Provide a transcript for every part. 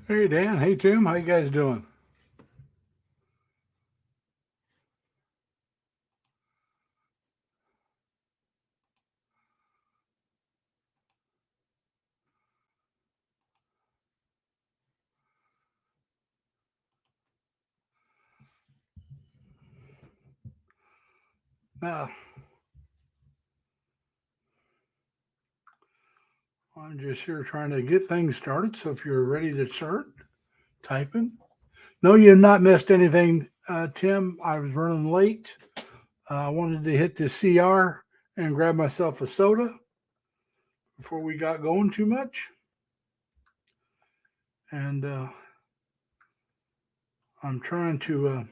Hey Dan, hey Tim, how you guys doing? Now, I'm just here trying to get things started. So if you're ready to start typing, no, you've not missed anything, Tim. I was running late. I wanted to hit the CR and grab myself a soda before we got going too much, and I'm trying to. And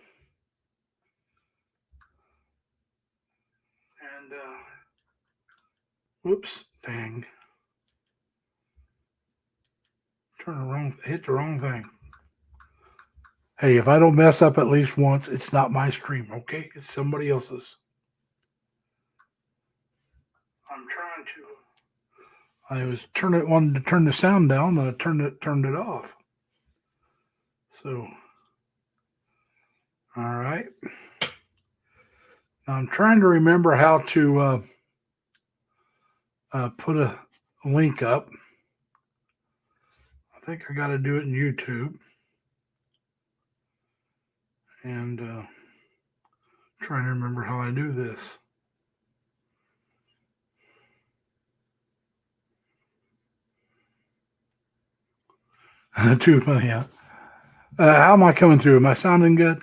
Whoops, dang, hit the wrong thing. Hey, if I don't mess up at least once, it's not my stream, okay? It's somebody else's. I'm trying to. I was wanted to turn the sound down, and I turned it off. So, all right. Now I'm trying to remember how to put a link up. I think I got to do it in YouTube, and trying to remember how I do this. Too funny, yeah. How am I coming through? Am I sounding good?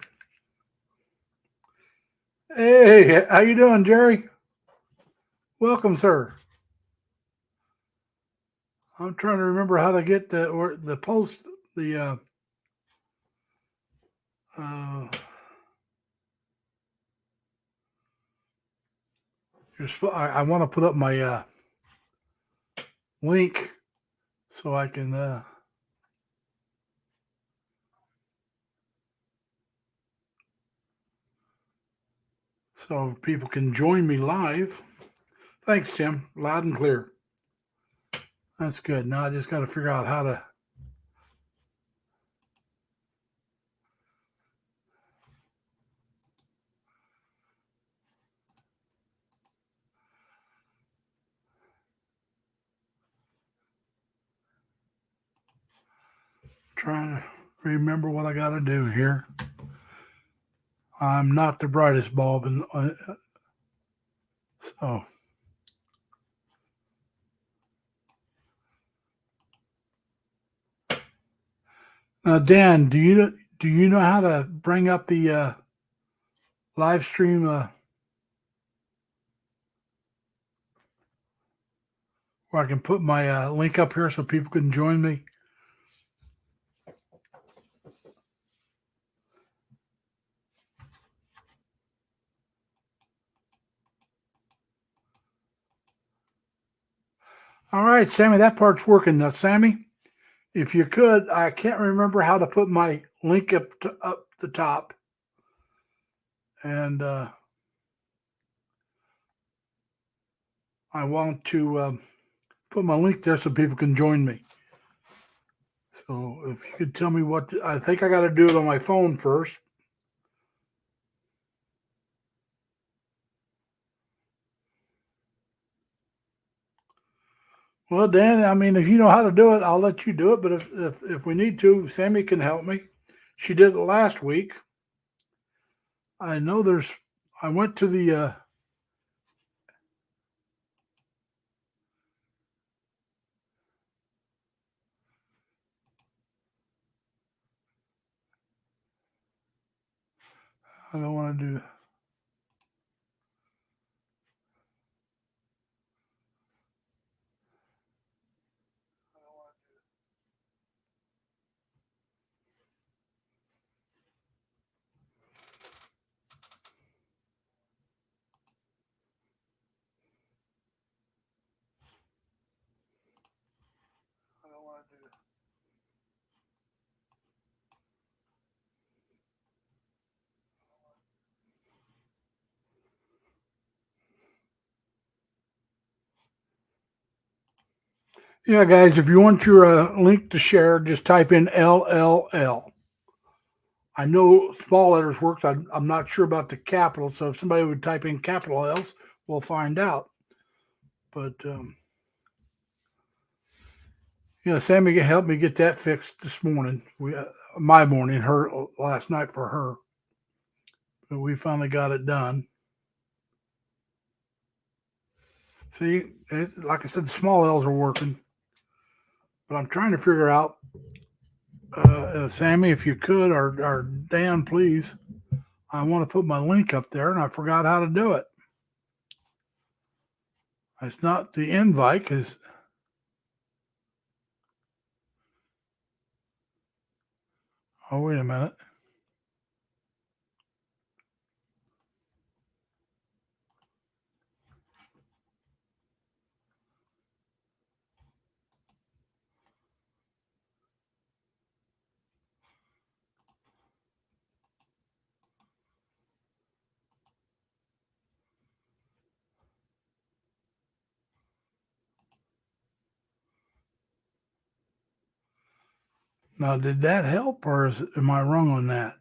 Hey, how you doing, Jerry? Welcome, sir. I'm trying to remember how to get the post the uh, I want to put up my link so I can so people can join me live. Thanks, Tim. Loud and clear. That's good. Now I just got to figure out how to. Trying to remember what I got to do here. I'm not the brightest bulb, and so now, Dan, do you know how to bring up the live stream where I can put my link up here so people can join me? All right, Sammy, that part's working now. Sammy, if you could, I can't remember how to put my link up the top, and I want to put my link there so people can join me. So if you could tell me I think I got to do it on my phone first. Well, Dan, I mean, if you know how to do it, I'll let you do it. But if we need to, Sammy can help me. She did it last week. I know there's. I went to the. I don't want to do. I don't want to do. Yeah, guys, if you want your link to share, just type in LLL. I know small letters works. I'm not sure about the capital, so if somebody would type in capital L's, we'll find out. But yeah, Sammy helped me get that fixed this morning. My morning, her last night for her, but we finally got it done. See, like I said, the small L's are working, but I'm trying to figure out, Sammy, if you could, or Dan, please. I want to put my link up there, and I forgot how to do it. It's not the invite because. Oh, wait a minute. Now, did that help, or am I wrong on that?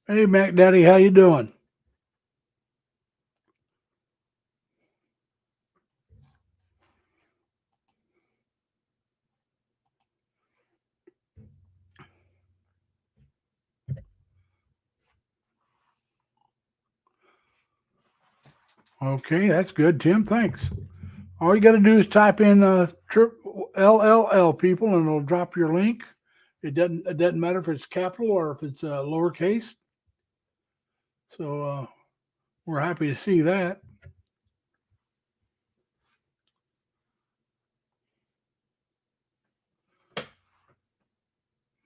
Hey, Mac Daddy, how you doing? Okay, that's good, Tim. Thanks. All you got to do is type in LLL people, and it'll drop your link. It doesn't matter if it's capital or if it's lowercase. So we're happy to see that.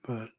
But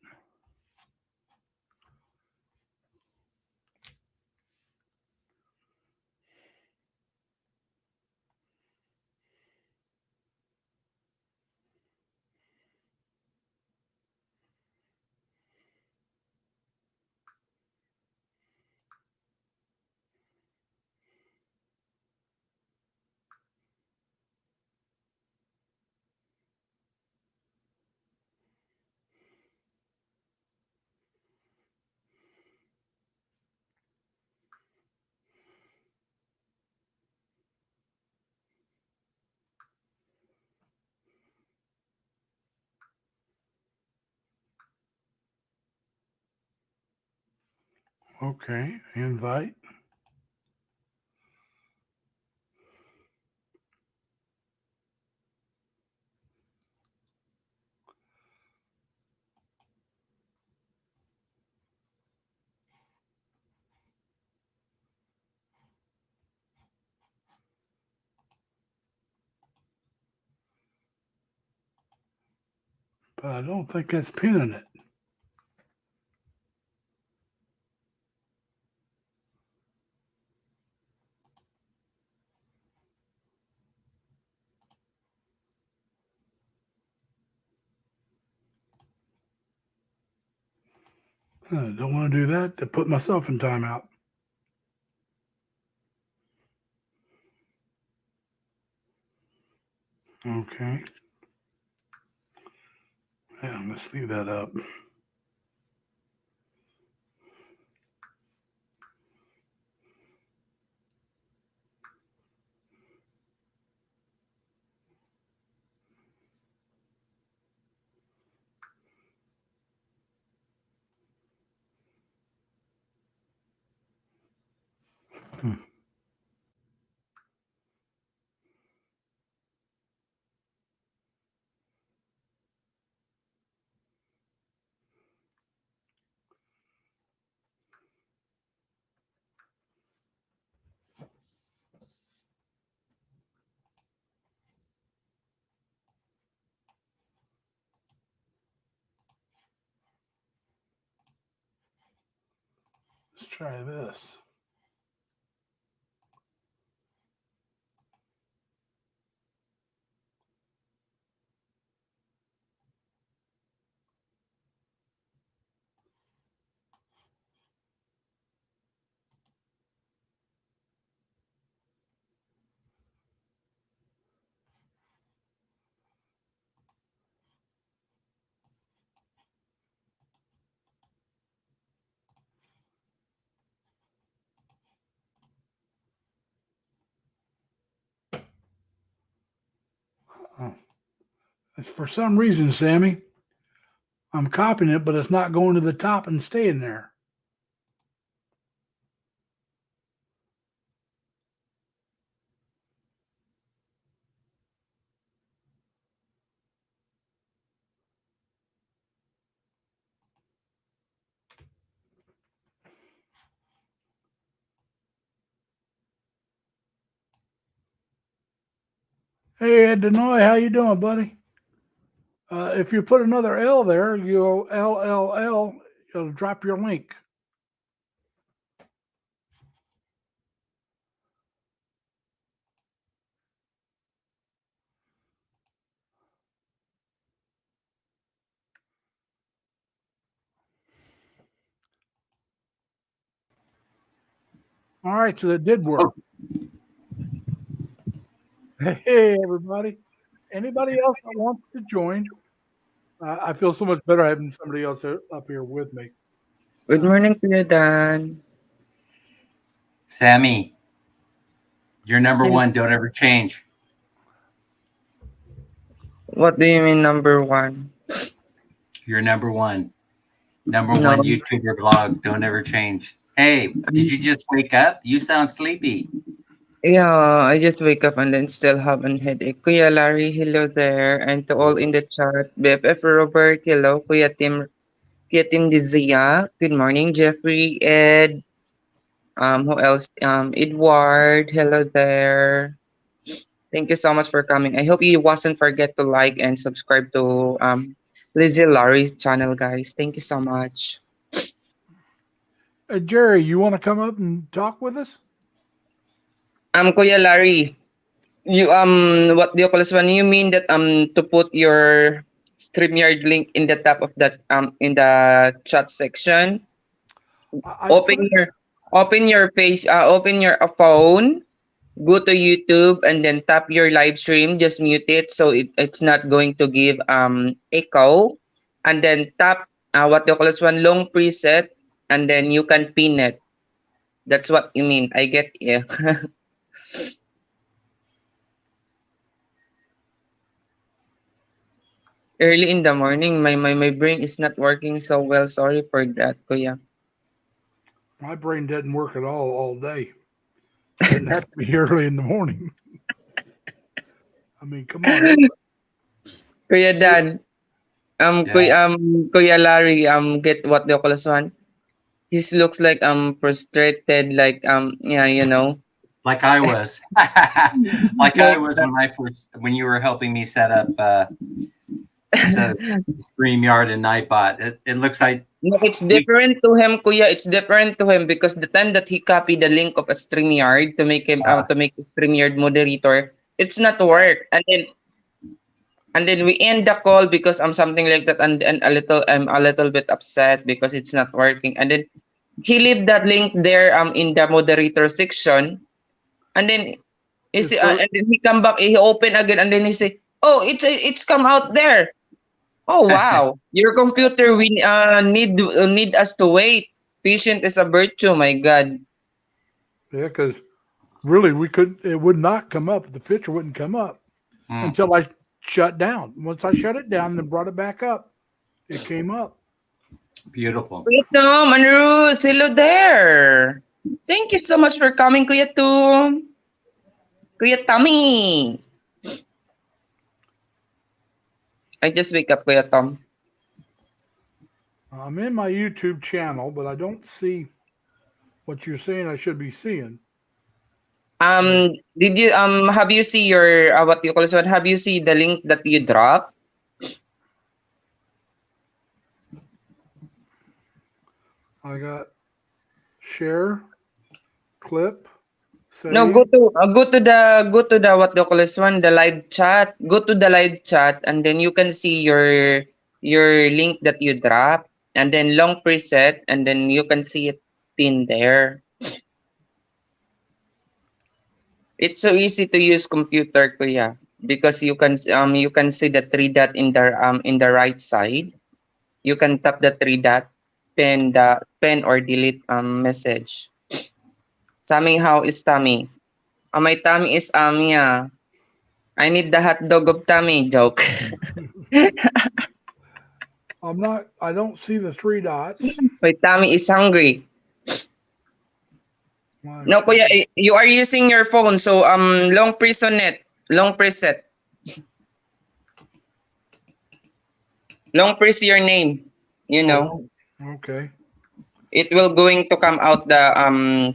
okay, invite. But I don't think that's pinning it. I don't want to do that to put myself in timeout. Okay. Yeah, let's leave that up. Hmm. Let's try this. Oh, for some reason, Sammy, I'm copying it, but it's not going to the top and staying there. Hey, Ed Denoy, how you doing, buddy? If you put another L there, you'll LLL, it'll drop your link. All right, so that did work. Hey, everybody. Anybody else that wants to join? I feel so much better having somebody else up here with me. Good morning, Kuya Dan. Sammy, you're number one. Don't ever change. What do you mean number one? You're number one. Number No. one YouTuber blog. Don't ever change. Hey, did you just wake up? You sound sleepy. Yeah, I just wake up and then still have a headache. Kuya Larry, hello there. And to all in the chat, BFF Robert, hello. Kuya Tim Dizia, good morning. Jeffrey, Ed, who else? Edward, hello there. Thank you so much for coming. I hope you wasn't forget to like and subscribe to Lizzie Larry's channel, guys. Thank you so much. Jerry, you want to come up and talk with us? Kuya Larry, you what do you call this one? You mean that to put your StreamYard link in the top of that in the chat section? Open your page, open your phone, go to YouTube and then tap your live stream, just mute it so it's not going to give echo, and then tap what do you call this one, long preset, and then you can pin it. That's what you mean. I get you. Early in the morning, my brain is not working so well. Sorry for that, Kuya. My brain doesn't work at all day. It doesn't have to be early in the morning. I mean, come on. Kuya Dan, Kuya Larry, get what the call this one? He looks like frustrated, like yeah, you know. Like I was. Like I was when you were helping me set up StreamYard and Nightbot. It looks like no, it's different to him, Kuya. It's different to him because the time that he copied the link of a StreamYard to make him to make a StreamYard moderator, it's not work. And then we end the call because I'm something like that, and I'm a little bit upset because it's not working. And then he leave that link there in the moderator section, and then and then he come back, he open again, and then he say, "Oh, it's come out there." Oh wow, your computer we need us to wait. Patient is a virtue, my God. Yeah, because really it would not come up. The picture wouldn't come up until I shut down. Once I shut it down and brought it back up, it came up. Beautiful. Kuya Tom and Ruth, hello there. Thank you so much for coming, Kuya Tom. Kuya Tommy. I just wake up, Kuya Tom. I'm in my YouTube channel, but I don't see what you're saying I should be seeing. Did you have you see your what you call this one? Have you see the link that you drop? I got share, clip. Save. No, go to the what do you call this one? The live chat. Go to the live chat and then you can see your link that you drop, and then long preset, and then you can see it pinned there. It's so easy to use computer, Kuya, because you can see the three dot in the right side. You can tap the three dot, pen or delete message. Tammy, how is Tammy? My tummy is yeah. I need the hot dog of Tommy. Joke. I don't see the three dots. Wait, Tommy is hungry. No, kuya, you are using your phone, so long press on it. Long press it. Long press your name. You know, Okay. it will going to come out the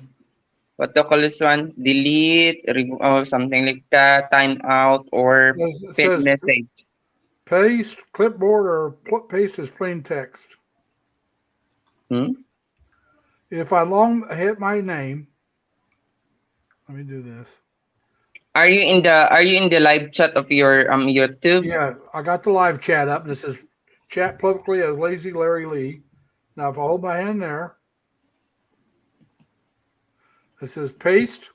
what to call this one? Delete, or something like that. Time out or It pin says message. paste, clipboard, or paste as plain text. Hmm? If I long hit my name, let me do this. Are you in the live chat of your YouTube? Yeah, I got the live chat up. This is chat publicly as Lazy Larry Lee. Now, if I hold my hand there, it says paste.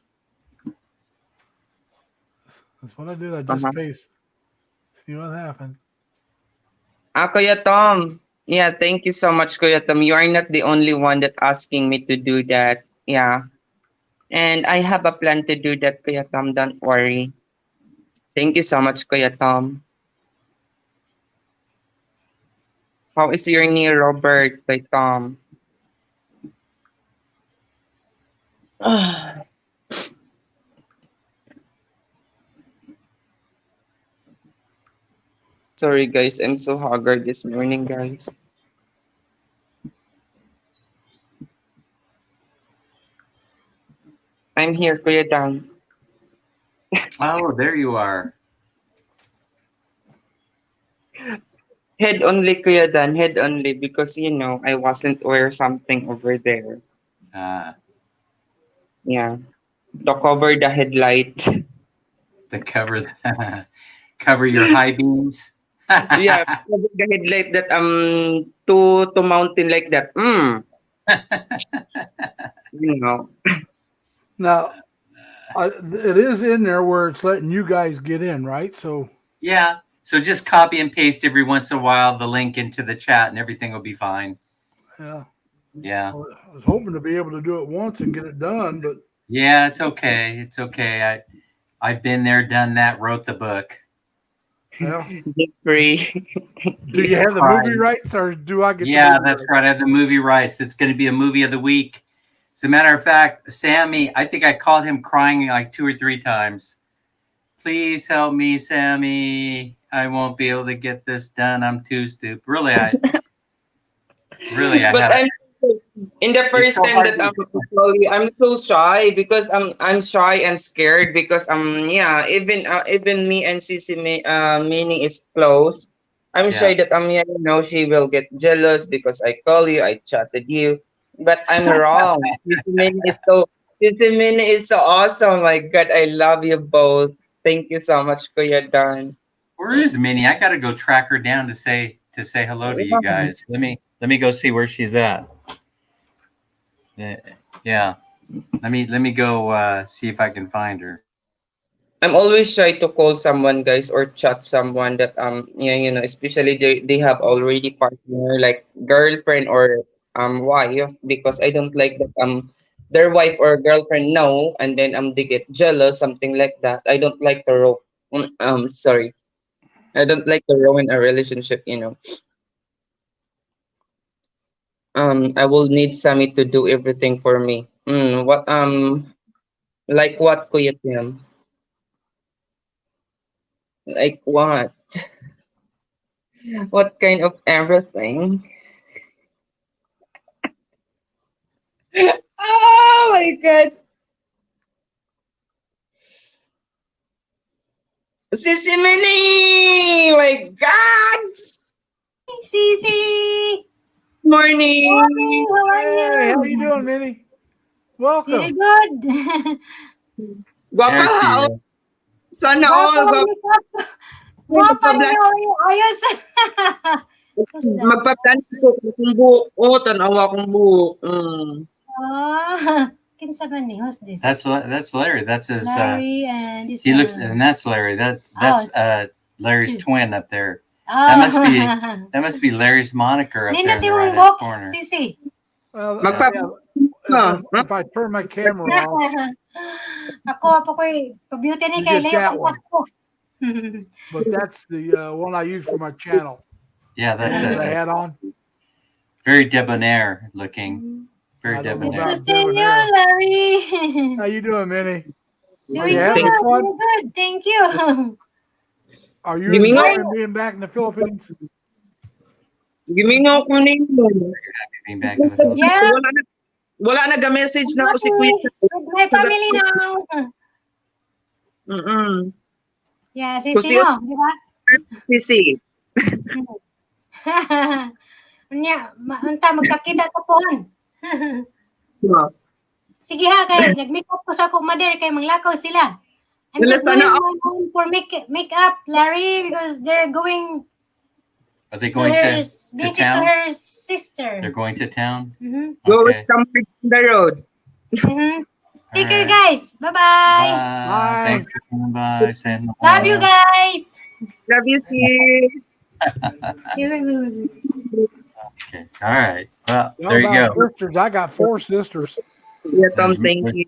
That's what I did. I just Uh-huh. paste. See what happened. Kuya Tom. Yeah, thank you so much, Kuya Tom. You are not the only one that asking me to do that. Yeah. And I have a plan to do that, Kuya Tom. Don't worry. Thank you so much, Kuya Tom. How is your knee, Robert, by Tom? Sorry, guys. I'm so haggard this morning, guys. I'm here, Kuya Dan. Oh, there you are. Head only, Kuya Dan. Head only. Because, I wasn't wear something over there. Yeah. To cover the headlight. To cover cover your high beams. Yeah, cover the headlight that to mountain like that. You know. Now, it is in there where it's letting you guys get in, right? So Yeah. So just copy and paste every once in a while the link into the chat and everything will be fine. yeah. Yeah. I was hoping to be able to do it once and get it done, but Yeah, it's okay. It's okay. I've been there, done that, wrote the book. yeah. Free. Do you have the movie rights, or do I get? Yeah, that's right. I have the movie rights. It's going to be a movie of the week. As a matter of fact, Sammy, I think I called him crying like 2 or 3 times. Please help me, Sammy. I won't be able to get this done. I'm too stupid. Really, I But have. in the first so time hard that to- I'm so shy because I'm shy and scared because yeah, even me and Sisi meaning is close. I'm Yeah. shy that she will get jealous because I call you, I chatted you, but I'm wrong. Sisi meaning is so awesome. My God, I love you both. Thank you so much, Kuya Dan. Where is Minnie? I got to go track her down to say hello to you guys. Let me go see where she's at. Yeah. Let me go see if I can find her. I'm always shy to call someone, guys, or chat someone that especially they have already partner like girlfriend or wife, because I don't like that their wife or girlfriend know and then they get jealous, something like that. I don't like to sorry. I don't like to ruin a relationship. I will need Sammy to do everything for me. What like what, Kuya Tim? Like what? What kind of everything? Oh my God. Sissy Minnie! My God! Sisi! Morning! Morning, how are hey, how you you? doing, Minnie? Very Welcome. good. Gwapa There she ha! is. Oh. Sana Guwapo all. ang makeup. Guwapa rin Magpa-plan yung ayos. Who's that? magpa-plan ko kung buhok ko. Tanawa kong buhok. Ah, kinsa ba ni? Who's this? That's Larry. That's his. Larry and this. He looks, and that's Larry. That's Larry's two. twin up there. Oh. That must be Larry's moniker up there in Nindot the yung right book, corner. Sisi. Well, Magpa- yeah, if I turn my camera off, Ako ko'y pa-beauty ni You kay get Leo that one. Pasko. but that's the one I use for my channel. Yeah, that's With the a hat on. very debonair looking. Very I don't know Good to debonair. about see you, debonair. Larry. How you doing, Minnie? Are Doing you good. having fun? Doing good. Thank you. Are you Give me no- enjoying being back in the Philippines? Give me no ko name. Being back in the Philippines. Yeah. Wala nag-message na ako si Happy Kuya. with my family now. Mm-mm. Yeah, Kasi- sisi mo, di ba? Sisi. Unya, unta magkakita ta pohon. Yeah. Sige ha kay nag-make up ko sa akong mother kay manglakaw sila. I'm Wala just doing sana my own for make up, Larry, because they're going Are they to going her to visit to town? her sister. They're going to town? Mhm. Go Okay. somewhere on the road. Mhm. Take care, Alright. guys. Bye-bye. Bye. Bye. Thanks for coming by. Saying hello. Love you guys. Love you, sis. Okay. All right. Well, Y'all there you about go. sisters. I got 4 sisters. Yeah, Tom, There's- thank you.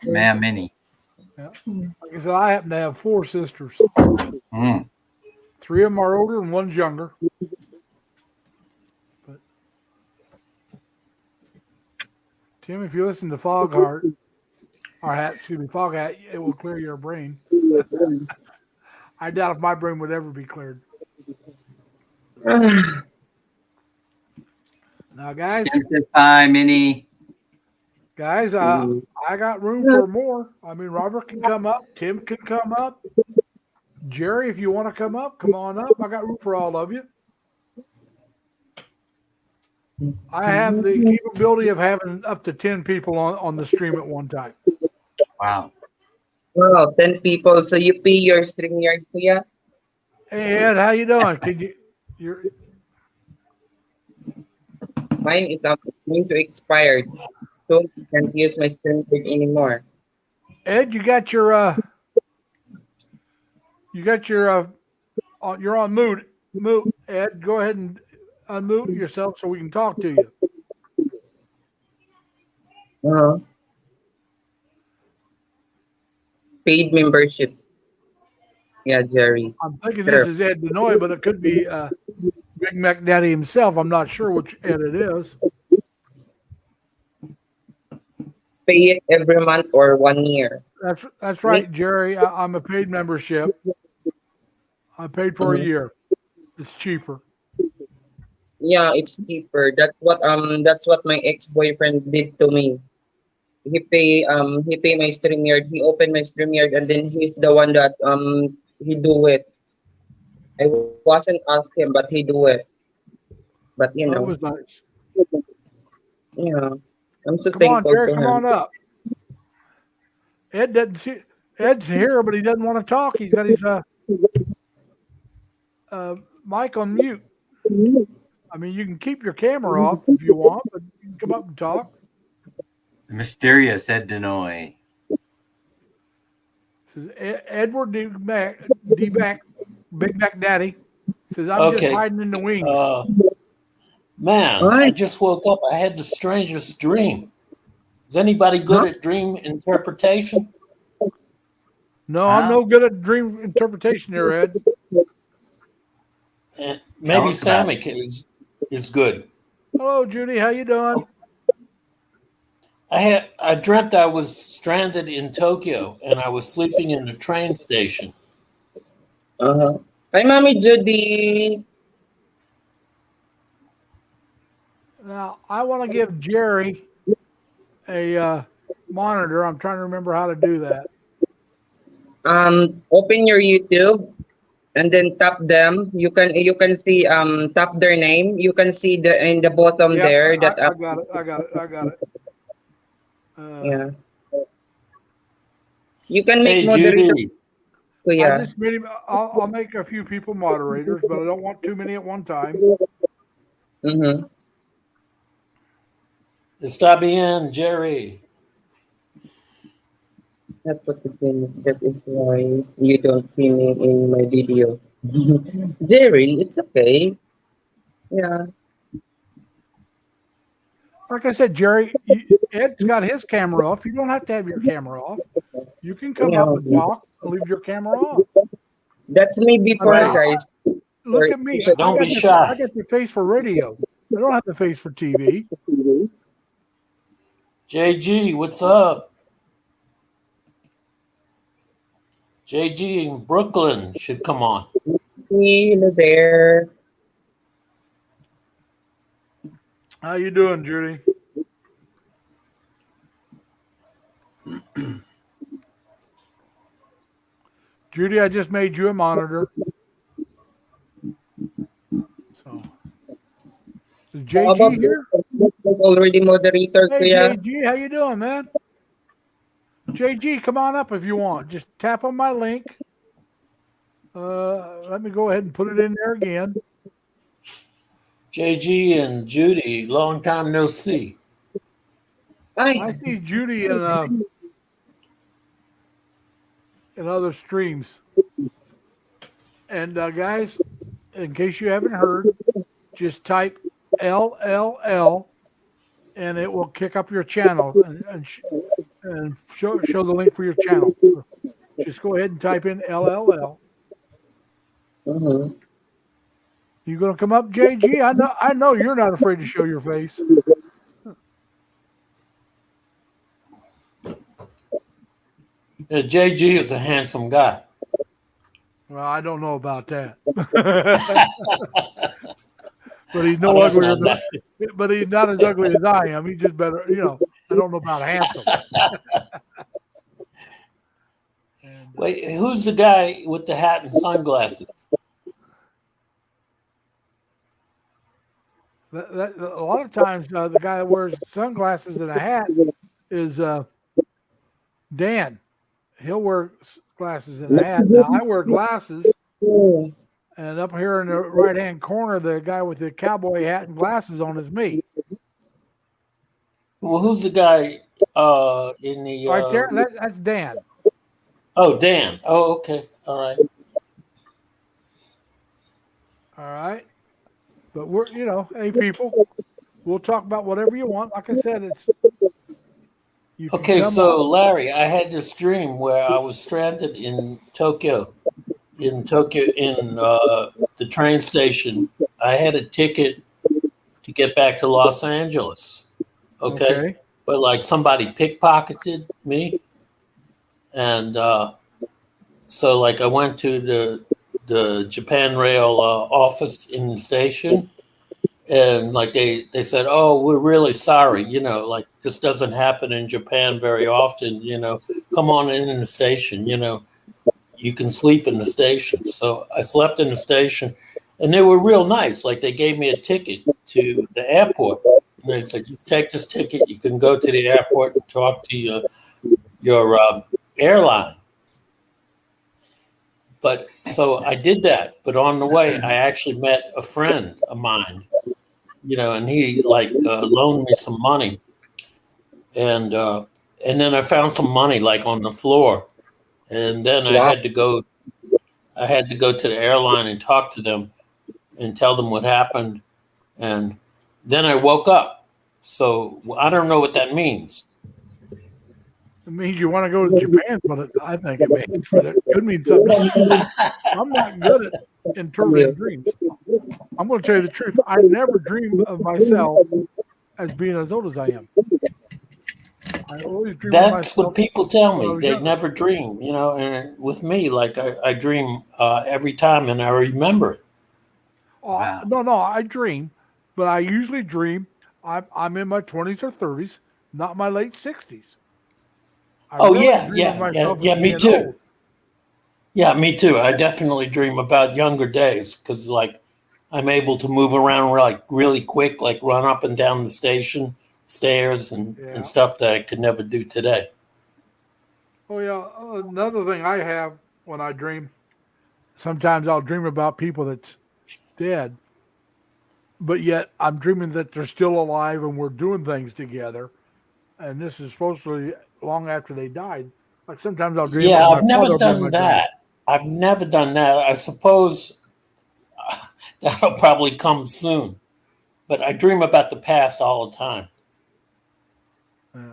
Man, Minnie. Like I said, I happen to have 4 sisters. Mm. 3 of them are older and 1's younger. But Tim, if you listen to Foghat, it will clear your brain. I doubt if my brain would ever be cleared. Now, guys, Tim says hi, Minnie. I got room for more. I mean, Robert can come up. Tim can come up. Jerry, if you want to come up, come on up. I got room for all of you. I have the capability of having up to 10 people on the stream at one time. Wow. Wow, 10 people. So you pay your StreamYard, Kuya? Hey, Ed, how you doing? You're Mine is going to expire. So I can't use my StreamYard anymore. Ed, you're on mute. Mute, Ed. Go ahead and unmute yourself so we can talk to you. Paid membership. Yeah, Jerry. I'm thinking this is Ed Denoy, but it could be Big Mac Daddy himself. I'm not sure which Ed it is. Pay it every month or 1 year. That's right, Jerry. I'm a paid membership. I paid for a year. It's cheaper. Yeah, it's cheaper. That's what my ex-boyfriend did to me. He pay my StreamYard. He opened my StreamYard and then he's the one that he do it. I wasn't asked him, but he do it. But you That know, was nice. yeah, I'm so Come on, thankful Jerry. to Come him. on up. Ed doesn't see. Ed's here, but he doesn't want to talk. He's got his mic on mute. I mean, you can keep your camera off if you want, but you can come up and talk. The mysterious Ed Denoy. Says Edward D. Mac, Big Mac Daddy says, I'm just Okay. hiding in the wings. Man, I What? just woke up. I had the strangest dream. Is anybody good at dream interpretation? No, I'm no good at dream interpretation there, Ed. Maybe Tell us about Sammy is good. Hello, Judy. How you doing? I dreamt I was stranded in Tokyo and I was sleeping in the train station. Hi, Mommy Judy. Now, I want to give Jerry a monitor. I'm trying to remember how to do that. Open your YouTube and then tap them. You can see tap their name. You can see in the bottom Yeah, there I that got it. yeah. You can make Hey, moderator. Judy. I Kuya. just made him, I'll make a few people moderators, but I don't want too many at one time. Mm-hmm. Está bien, Jerry. That's what the thing is. That is why you don't see me in my video. Jerry, it's okay. Yeah. Like I said, Jerry, Ed's got his camera off. You don't have to have your camera off. You can come up and talk and leave your camera off. That's me before, I mean, guys. Look at me. Don't be I shy. got the face for radio. I don't have the face for TV. JG, what's up? JG in Brooklyn should come on. Hello there. How you doing, Judy? Judy, I just made you a monitor. So, is JG here? Already moderator, Hey, Kuya. JG, how you doing, man? JG, come on up if you want. Just tap on my link. Let me go ahead and put it in there again. JG and Judy, long time no see. I Hi. see Judy in other streams. And guys, in case you haven't heard, just type LLL and it will kick up your channel and show the link for your channel. Just go ahead and type in LLL. Mhm. You gonna come up, JG? I know you're not afraid to show your face. JG is a handsome guy. Well, I don't know about that. But he's Oh, no that's uglier not than, but he's not as ugly as I am. He's just better, I don't know about handsome. And, Wait, who's the guy with the hat and sunglasses? a lot of times, the guy that wears sunglasses and a hat is Dan. He'll wear glasses and a hat. Now I wear glasses, and up here in the right hand corner, the guy with the cowboy hat and glasses on is me. Well, who's the guy in the Right there, that's Dan. Oh, Dan. Oh, okay. All right. All right. But we're, hey, people, we'll talk about whatever you want. Like I said, you can Okay, come so on. Larry, I had this dream where I was stranded in Tokyo, in the train station. I had a ticket to get back to Los Angeles. Okay. But like somebody pickpocketed me. And so like I went to the Japan Rail office in the station. And like they said, oh, we're really sorry, like this doesn't happen in Japan very often, come on in the station, you can sleep in the station. So I slept in the station and they were real nice. Like they gave me a ticket to the airport and they said, just take this ticket. You can go to the airport and talk to your airline. But so I did that. But on the way, I actually met a friend of mine, and he loaned me some money, and then I found some money like on the floor, and then I had to go to the airline and talk to them and tell them what happened, and then I woke up. So I don't know what that means. It means you want to go to Japan, but I think it means, but it could mean something. I'm not good at interpreting dreams. I'm going to tell you the truth. I never dream of myself as being as old as I am. I always dream of That's myself. what people tell when I me. was They younger. never dream, and with me, like I dream every time and I remember it. Wow. No, I dream, but I usually dream I'm in my 20s or 30s, not my late 60s. I Oh rarely yeah, dream of myself as me being too. old. Yeah, me too. I definitely dream about younger days because, like, I'm able to move around like really quick, like run up and down the station stairs and stuff that I could never do today. Oh yeah, another thing I have when I dream, sometimes I'll dream about people that's dead, but yet I'm dreaming that they're still alive and we're doing things together. And this is supposedly long after they died. Like sometimes I'll dream Yeah, of my I've never father will be in my done dream. that. I've never done that. I suppose that'll probably come soon. But I dream about the past all the time. Yeah.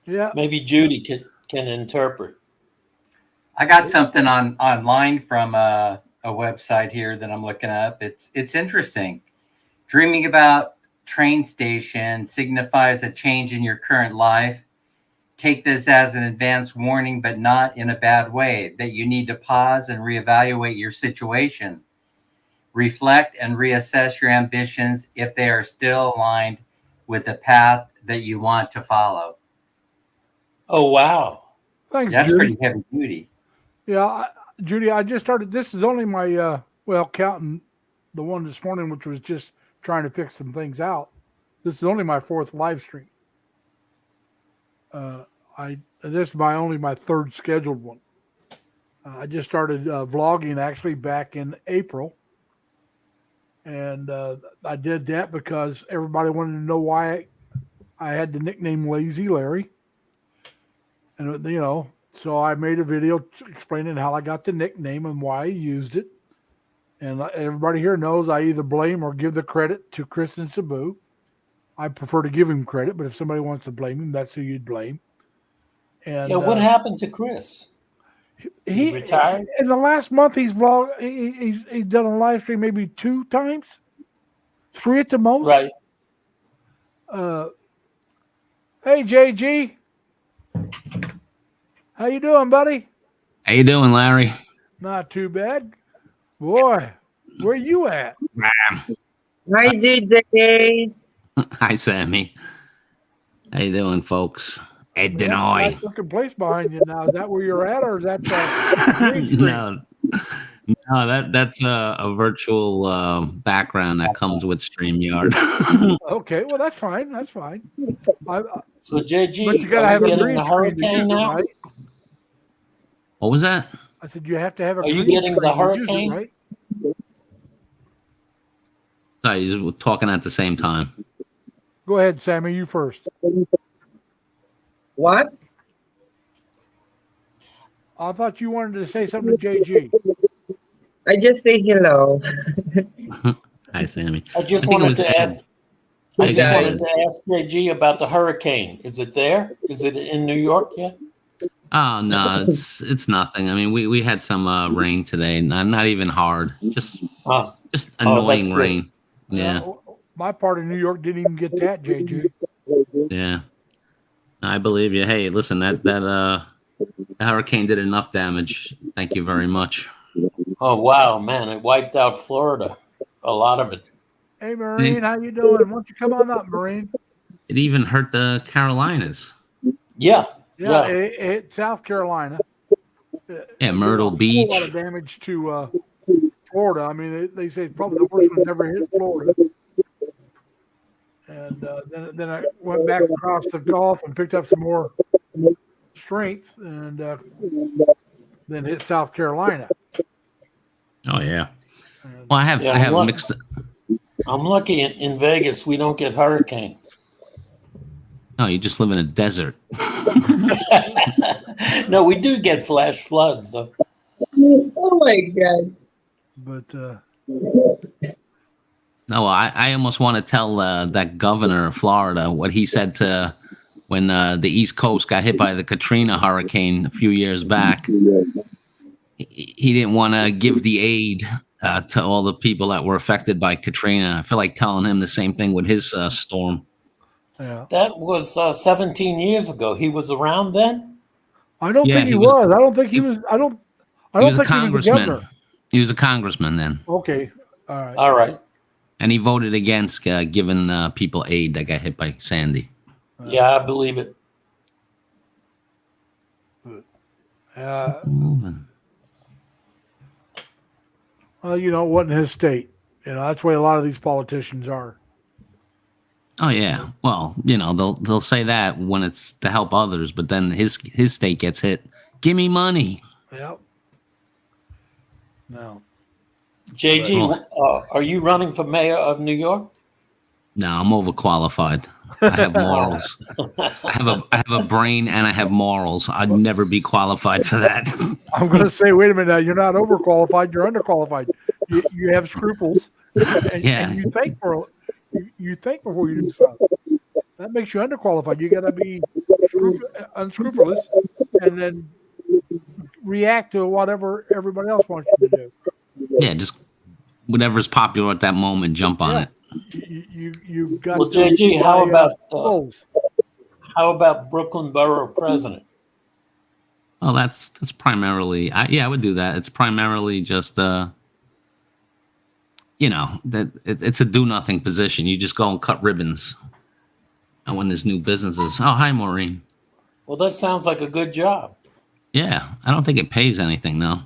Yeah. Maybe Judy can interpret. I got something online from a website here that I'm looking up. It's interesting. Dreaming about train station signifies a change in your current life. Take this as an advance warning, but not in a bad way, that you need to pause and reevaluate your situation. Reflect and reassess your ambitions if they are still aligned with the path that you want to follow. Oh, wow. Thanks, That's Judy. pretty heavy duty. Yeah, Judy, I just started. This is only my, counting the one this morning, which was just trying to fix some things out. This is only my 4th live stream. This is only my 3rd scheduled one. I just started vlogging actually back in April. And I did that because everybody wanted to know why I had the nickname Lazy Larry. And, so I made a video explaining how I got the nickname and why I used it. And everybody here knows I either blame or give the credit to Chris and Sabu. I prefer to give him credit, but if somebody wants to blame him, that's who you'd blame. And Yeah, what happened to Chris? He retired? In the last month, he's vlogged. He's done a live stream maybe 2 times, 3 at the most. Right. Hey, JG. How you doing, buddy? How you doing, Larry? Not too bad. Boy, where you at? Hi, JJ. Hi, Sammy. How you doing, folks? Ed Denoy. Nice looking place behind you now. Is that where you're at, or is that green screen? No, that's a virtual background that comes with StreamYard. Okay, well that's fine. That's fine. So, JG, But you gotta are have you a getting green the screen to use hurricane it, now? right? What was that? I said you have to have a. Are you green getting screen the to use it, hurricane? right? Sorry, you were talking at the same time. Go ahead, Sammy. You first. What? I thought you wanted to say something to JG. I just say hello. Hi, Sammy. I just think it wanted was to Ed. ask. Hi, I just guys. wanted to ask JG about the hurricane. Is it there? Is it in New York yet? Oh no, it's nothing. I mean, we had some rain today. Not even hard. Just Oh, annoying that's good. rain. Yeah, My part of New York didn't even get that, JG. yeah. I believe you. Hey, listen, that hurricane did enough damage. Thank you very much. oh wow, man! It wiped out Florida. A lot of it. Hey, Marine, how you doing? Why don't you come on up, Marine? It even hurt the Carolinas. Yeah. Yeah, it South Carolina. Yeah, Myrtle A Beach. lot of damage to Florida. I mean, they say probably the worst one's ever hit Florida. And then I went back across the Gulf and picked up some more strength, and then hit South Carolina. Oh yeah. And Well, I have Yeah, mixed. I'm lucky in Vegas we don't get hurricanes. No, you just live in a desert. No, we do get flash floods though. Oh my God. but No, I almost want to tell that governor of Florida what he said to when the East Coast got hit by the Katrina hurricane a few years back. He didn't want to give the aid to all the people that were affected by Katrina. I feel like telling him the same thing with his storm. yeah, That was 17 years ago. He was around then? I don't Yeah, think he he was- was. I don't think he was. I don't. I He don't was a think he was the congressman. governor. He was a congressman then, Okay, all right. All right. and he voted against giving people aid that got hit by Sandy. Yeah, I believe it. Moving. Well, it wasn't his state. That's the way a lot of these politicians are. Oh yeah. Well, they'll say that when it's to help others, but then his state gets hit. Give me money. Yep. No. JG, are you running for mayor of New York? No, I'm overqualified. I have morals. I have a brain and I have morals. I'd never be qualified for that. I'm going to say, wait a minute. Now, you're not overqualified. You're underqualified. You have scruples, and, Yeah. and you think before you do stuff. That makes you underqualified. You got to be unscrupulous, and then react to whatever everybody else wants you to do. Yeah, just whatever's popular at that moment, jump on Yeah. it. You've got. Well, to JG, goals. how about Brooklyn Borough President? Oh, that's primarily. I would do that. It's primarily just it's a do nothing position. You just go and cut ribbons. And when there's new businesses, oh hi Maureen. Well, that sounds like a good job. Yeah, I don't think it pays anything though.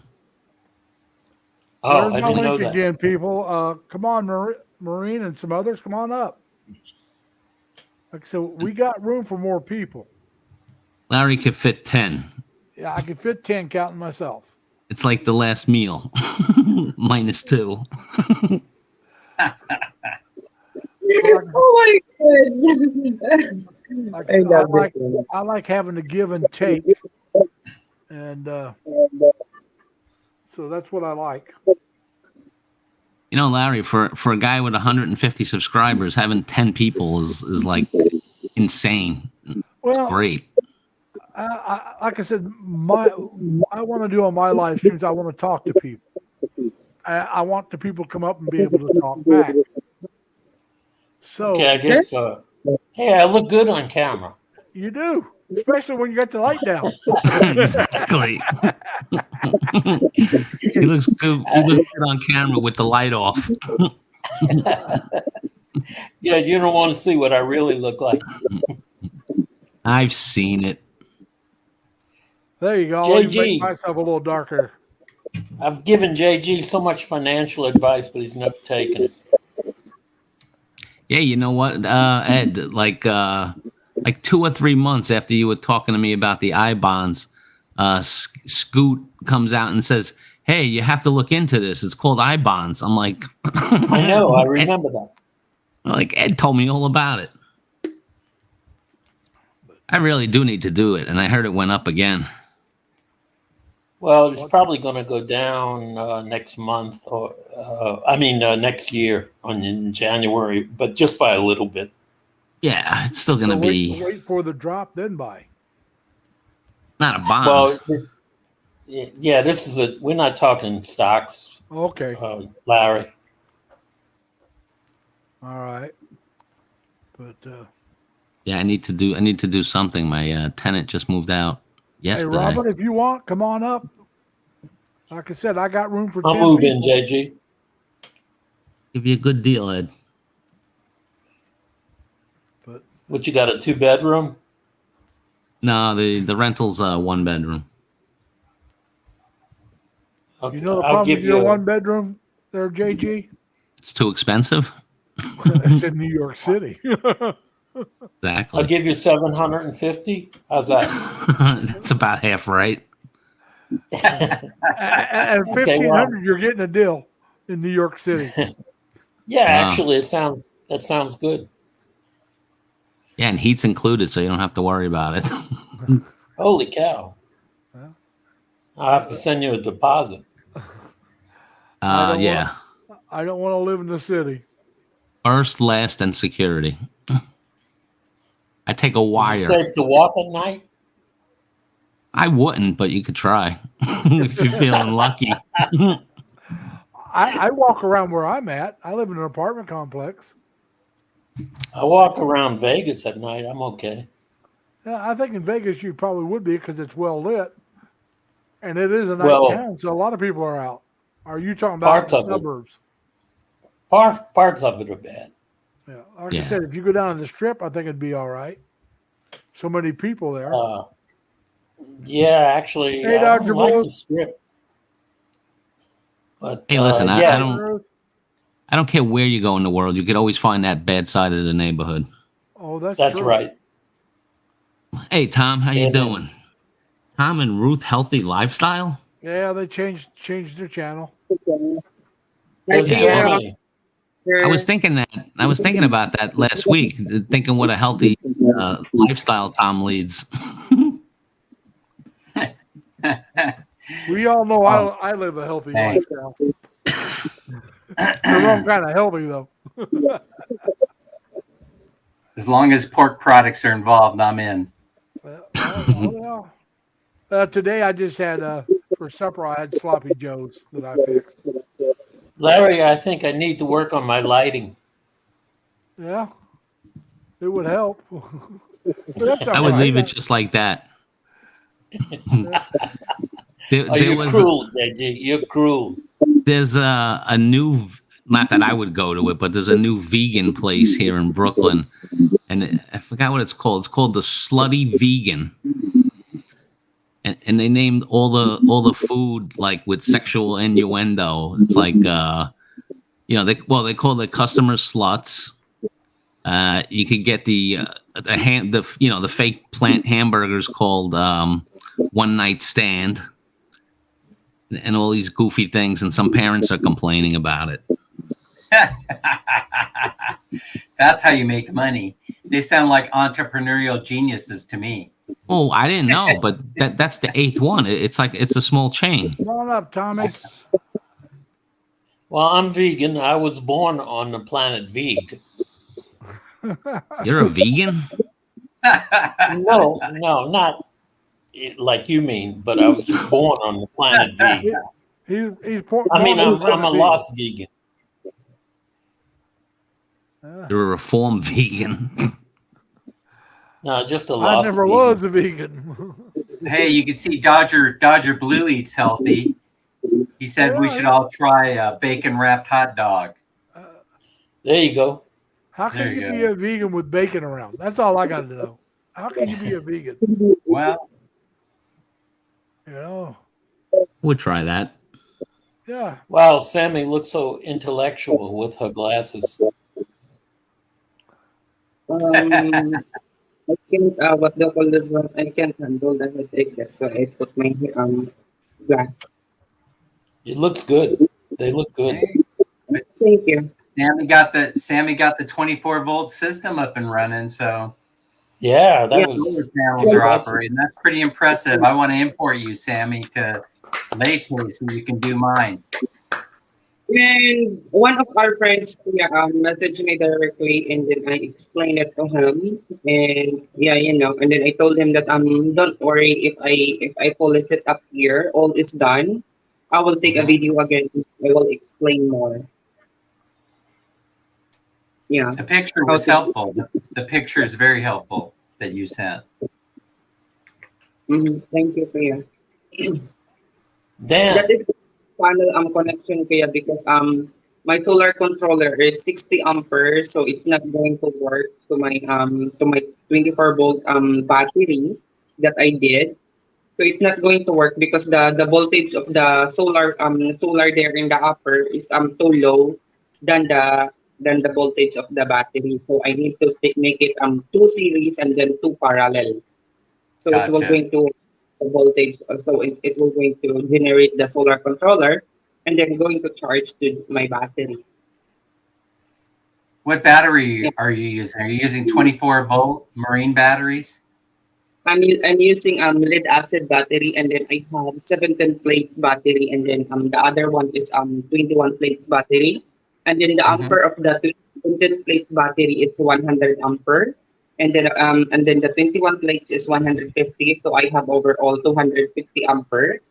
Oh, There's I my didn't know link that. again, people. Come on, Marine and some others. Come on up. Like so, we got room for more people. Larry could fit 10. Yeah, I can fit 10 counting myself. It's like the last meal, minus 2. Oh my god. Like, I love I like having to give and take, and so that's what I like. You know, Larry, for a guy with 150 subscribers, having 10 people is like insane. It's Well, great. like I said, I want to do on my live streams. I want to talk to people. I want the people to come up and be able to talk back. So Okay, I guess. Hey, I look good on camera. you do, especially when you got the light down. Exactly. He looks good. He looks good on camera with the light off. Yeah, you don't want to see what I really look like. I've seen it. There you go. I'll even JG. make myself a little darker. I've given JG so much financial advice, but he's never taken it. Yeah, you know what, Ed? Like 2 or 3 months after you were talking to me about the I bonds, Scoot comes out and says, "Hey, you have to look into this. It's called I bonds." I'm like, I know, I remember that. Like Ed told me all about it. I really do need to do it, and I heard it went up again. Well, it's probably going to go down next month, or next year in January, but just by a little bit. Yeah, it's still going to be Wait for the drop, then buy. not a bond. Well, yeah, we're not talking stocks, Okay, Larry. all right. But Yeah, I need to do something. My tenant just moved out hey, yesterday. Robert, if you want, come on up. Like I said, I got room for I'll 10 move in, people. JG. Give you a good deal, Ed. What, you got, a 2-bedroom? No, the rental's 1 bedroom. Okay, You know the I'll problem give with your you. 1 bedroom there, JG? It's too expensive. It's in New York City. Exactly. I'll give you 750. How's that? That's about half right. At Okay, well. 1,500, you're getting a deal in New York City. Yeah, Wow. actually, that sounds good. Yeah, and heat's included, so you don't have to worry about it. Holy cow! Yeah. I'll have to send you a deposit. I don't Yeah. I don't want to live in the city. First, last, and security. I take a Is it wire. safe to walk at night? I wouldn't, but you could try if you're feeling lucky. I walk around where I'm at. I live in an apartment complex. I walk around Vegas at night. I'm okay. Yeah, I think in Vegas you probably would be because it's well lit, and it is a night Well, town, so a lot of people are out. Are you talking about parts the of it. suburbs? Parts of it are bad. Yeah, like I Yeah. said, if you go down to the Strip, I think it'd be all right. So many people there. Yeah, actually, Hey, I Dr. don't like Bullock. the Strip. But Hey, listen, yeah, I don't care where you go in the world. You could always find that bad side of the neighborhood. Oh, that's that's true. right. Hey, Tom, how you Yeah. doing? Tom and Ruth Healthy Lifestyle? Yeah, they changed their channel. There's so Yeah. many. I was thinking about that last week, thinking what a healthy lifestyle Tom leads. We all know I live a healthy Hey. lifestyle. The wrong kind of healthy though. As long as pork products are involved, I'm in. Well, Today I just had for supper I had sloppy joes that I fixed. Larry, I think I need to work on my lighting. Yeah, it would help. That's I all would right. leave it just like that. There, Oh, there you're was cruel, JJ. You're cruel. there's a new, not that I would go to it, but there's a new vegan place here in Brooklyn, and I forgot what it's called. It's called the Slutty Vegan, and they named all the food like with sexual innuendo. It's like they call the customers sluts. You could get the fake plant hamburgers called One Night Stand, and all these goofy things, and some parents are complaining about it. That's how you make money. They sound like entrepreneurial geniuses to me. Oh, I didn't know, but that's the eighth one. It's a small chain. Come on up, Tommy. Well, I'm vegan. I was born on the planet Veg. You're a vegan? No, not like you mean, but I was just born on the planet Veg. He's poor. I mean, I'm a lost. lost vegan. You're a reformed vegan. No, just a I lost never vegan. was a vegan. Hey, you can see Dodger Blue eats healthy. He said we should all try a bacon wrapped hot dog. There you go. How can There you you be go. a vegan with bacon around? That's all I got to know. How can you be a vegan? Well, You know? We'll try that. Yeah. Wow, Sammy looks so intellectual with her glasses. I can't, what do you call this one? I can't handle the headache. That's why I put my glass. It looks good. They look good. Thank you. Sammy got the 24-volt system up and running, so Yeah, that Yeah. solar was panels are impressive. operating. That's pretty impressive. I want to import you, Sammy, to Lake so you can do mine. And one of our friends messaged me directly, and then I explained it to him. And and then I told him that don't worry, if I polish it up here, all is done. I will take a video again. I will explain more. Yeah. The picture was helpful. The picture is very helpful that you sent. Thank you, Kuya. Dan, That is the panel connection, Kuya, because my solar controller is 60 amperes, so it's not going to work to my 24-volt battery that I did. So it's not going to work because the voltage of the solar there in the upper is too low than the voltage of the battery. So I need to make it 2 series and then 2 parallel. So it will Gotcha. going to the voltage. So it will going to generate the solar controller and then going to charge to my battery. What battery are you using? Are you using 24-volt marine batteries? I'm using lead acid battery, and then I have 17 plates battery, and then the other one is 21 plates battery, and then the ampere of the 17 plates battery is 100 ampere, and then the 21 plates is 150. So I have overall 250 ampere,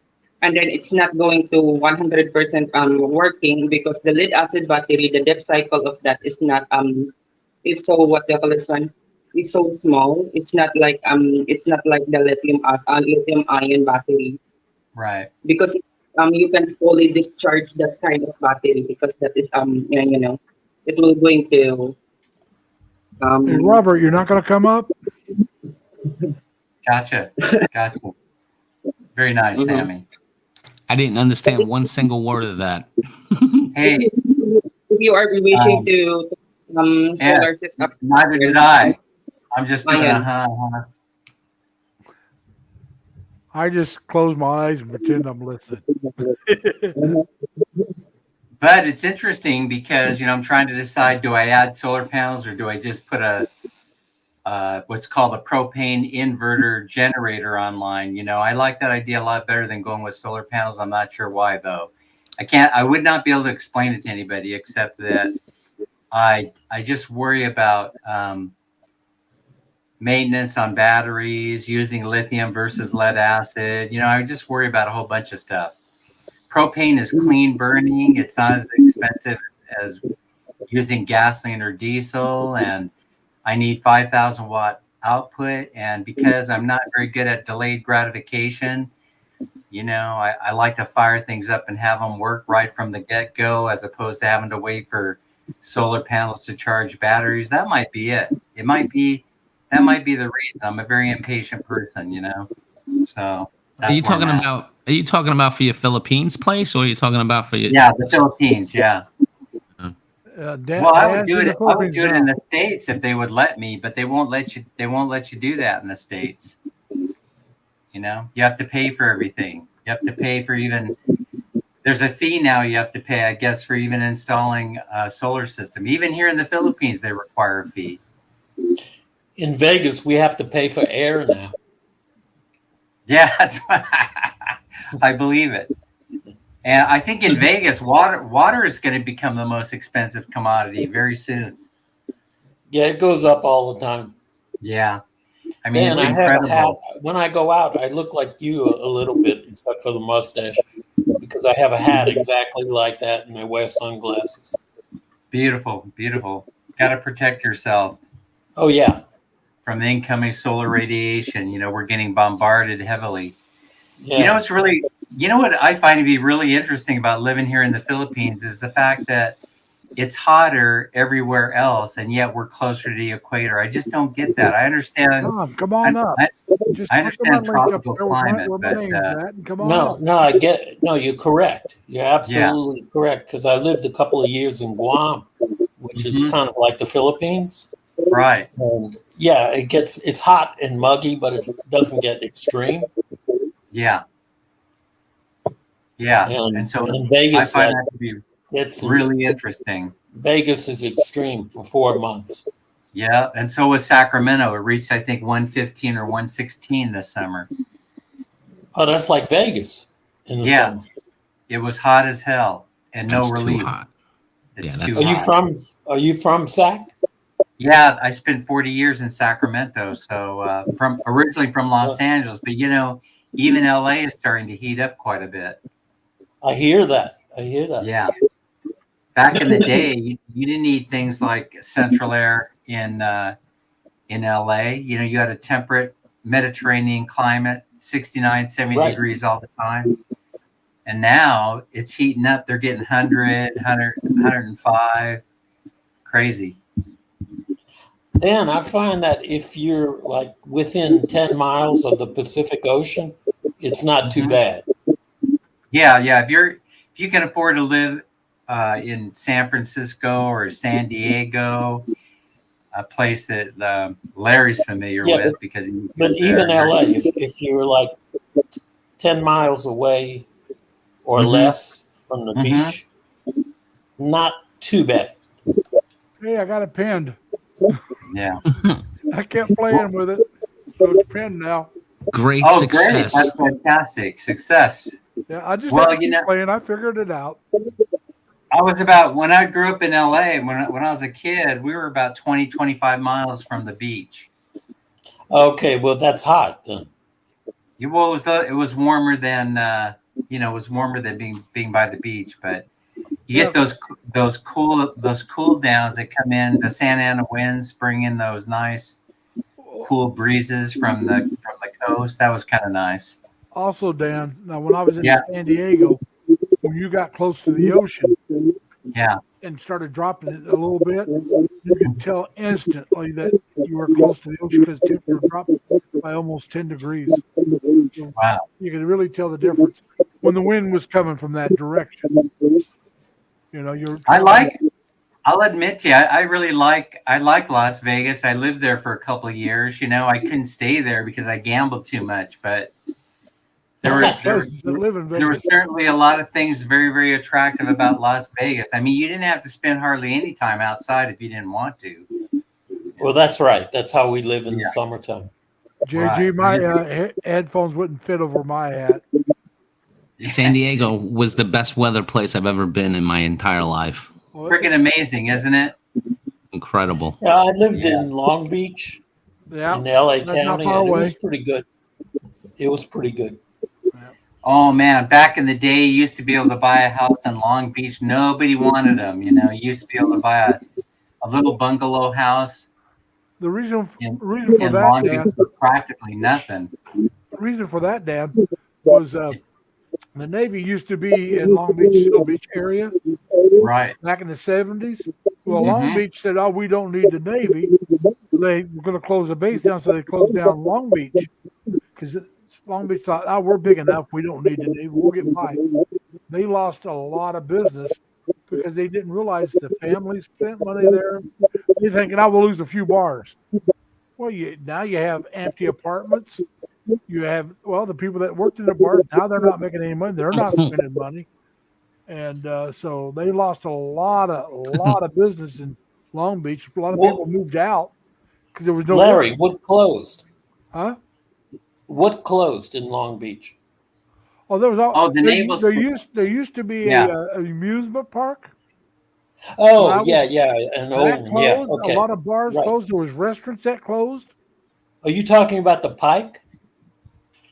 and then it's not going to 100% working because the lead acid battery, the depth cycle of that is not is so what they call this one. Is so small. It's not like the lithium ion battery Right. because you can fully discharge that kind of battery because that is it will going to Hey, Robert, you're not going to come up? Gotcha. Very nice, Sammy. I didn't understand one single word of that. Hey, if you are wishing to solar set up. neither did I. I'm just doing Ayan. I just close my eyes and pretend I'm listening. But it's interesting because I'm trying to decide: do I add solar panels or do I just put a what's called a propane inverter generator online? I like that idea a lot better than going with solar panels. I'm not sure why though. I would not be able to explain it to anybody except that I just worry about maintenance on batteries, using lithium versus lead acid. I just worry about a whole bunch of stuff. Propane is clean burning. It's not as expensive as using gasoline or diesel. And I need 5,000 watt output. And because I'm not very good at delayed gratification, I like to fire things up and have them work right from the get-go, as opposed to having to wait for solar panels to charge batteries. That might be it. That might be the reason. I'm a very impatient person, So Are you talking about for your Philippines place, or are you talking about for your? Yeah, the Philippines. Yeah. Well, I would do it. I would do it in the States if they would let me, but they won't let you. They won't let you do that in the States. You have to pay for everything. You have to pay for even. There's a fee now you have to pay, I guess, for even installing a solar system. Even here in the Philippines, they require a fee. In Vegas, we have to pay for air now. Yeah, I believe it. And I think in Vegas, water is going to become the most expensive commodity very soon. Yeah, it goes up all the time. Yeah. I mean, it's I have incredible. a hat. When I go out, I look like you a little bit, except for the mustache, because I have a hat exactly like that, and I wear sunglasses. Beautiful, beautiful. Got to protect yourself. Oh, yeah. From the incoming solar radiation. We're getting bombarded heavily. Yeah. It's really, what I find to be really interesting about living here in the Philippines is the fact that it's hotter everywhere else, and yet we're closer to the equator. I just don't get that. I understand. Come on up. I understand tropical climate, but come on. No, you're correct. You're absolutely correct, because I lived a couple of years in Guam, which is kind of like the Philippines. Right. And yeah, it's hot and muggy, but it doesn't get extreme. Yeah. Yeah. And so in Vegas, I find that to be it's really interesting. Vegas is extreme for 4 months. Yeah. And so was Sacramento. It reached, I think, 115 or 116 this summer. Oh, that's like Vegas in the summer. It was hot as hell and That's no too relief. hot. It's Yeah, too that's- hot. Are you from Sac? Yeah, I spent 40 years in Sacramento. So originally from Los Angeles, but even LA is starting to heat up quite a bit. I hear that. Yeah. Back in the day, you didn't need things like central air in LA. You had a temperate Mediterranean climate, 69, 70 degrees all the time. And now it's heating up. They're getting 100, 105. Crazy. Dan, I find that if you're like within 10 miles of the Pacific Ocean, it's not too bad. Yeah. If you can afford to live in San Francisco or San Diego, a place that Larry's familiar with, because but even LA, if you're like 10 miles away or less from the beach, not too bad. Hey, I got it pinned. Yeah. I kept playing with it, so it's pinned now. Great Great. success. That's fantastic. Success. Yeah, I just Well, had to keep playing. I figured it out. When I grew up in LA, when I was a kid, we were about 20, 25 miles from the beach. Okay, well, that's hot then. It was warmer than it was warmer than being by the beach, but you get those cool downs that come in. The Santa Ana winds bring in those nice cool breezes from the coast. That was kind of nice. Also, Dan, now when I was in San Diego, when you got close to the ocean, and started dropping it a little bit, you could tell instantly that you were close to the ocean because the temperature dropped by almost 10 degrees. Wow. You could really tell the difference when the wind was coming from that direction. I'll admit to you, I really like Las Vegas. I lived there for a couple of years. I couldn't stay there because I gambled too much, but there were certainly a lot of things very, very attractive about Las Vegas. I mean, you didn't have to spend hardly any time outside if you didn't want to. Well, that's right. That's how we live in the summertime. JG, my headphones wouldn't fit over my hat. San Diego was the best weather place I've ever been in my entire life. Freaking amazing, isn't it? Incredible. Yeah, I lived in Long Beach, Yeah, in LA not County, far and it away. was pretty good. It was pretty good. Oh man, back in the day, you used to be able to buy a house in Long Beach. Nobody wanted them. You know, you used to be able to buy a little bungalow house The reason in, reason for in that, Long Beach Dan, for practically nothing. the reason for that, Dan, was the Navy used to be in Long Beach area Right. back in the 70s. Well, Long Mhm. Beach said, "Oh, we don't need the Navy." They were going to close the base down, so they closed down Long Beach because Long Beach thought, "Oh, we're big enough. We don't need the Navy. We'll get by." They lost a lot of business because they didn't realize the families spent money there. They're thinking, "I will lose a few bars." Well, now you have empty apartments. You have the people that worked in the bars now they're not making any money. They're not spending money, and so they lost a lot of business in Long Beach. A lot of people Well, moved out because there was no Larry, work. what closed? Huh? What closed in Long Beach? Oh, there was Oh, the naval. there used to be Yeah. an amusement park. When I Oh, was yeah, an old that one. Yeah, closed. A okay, lot of bars right. closed. There was restaurants that closed. Are you talking about the Pike?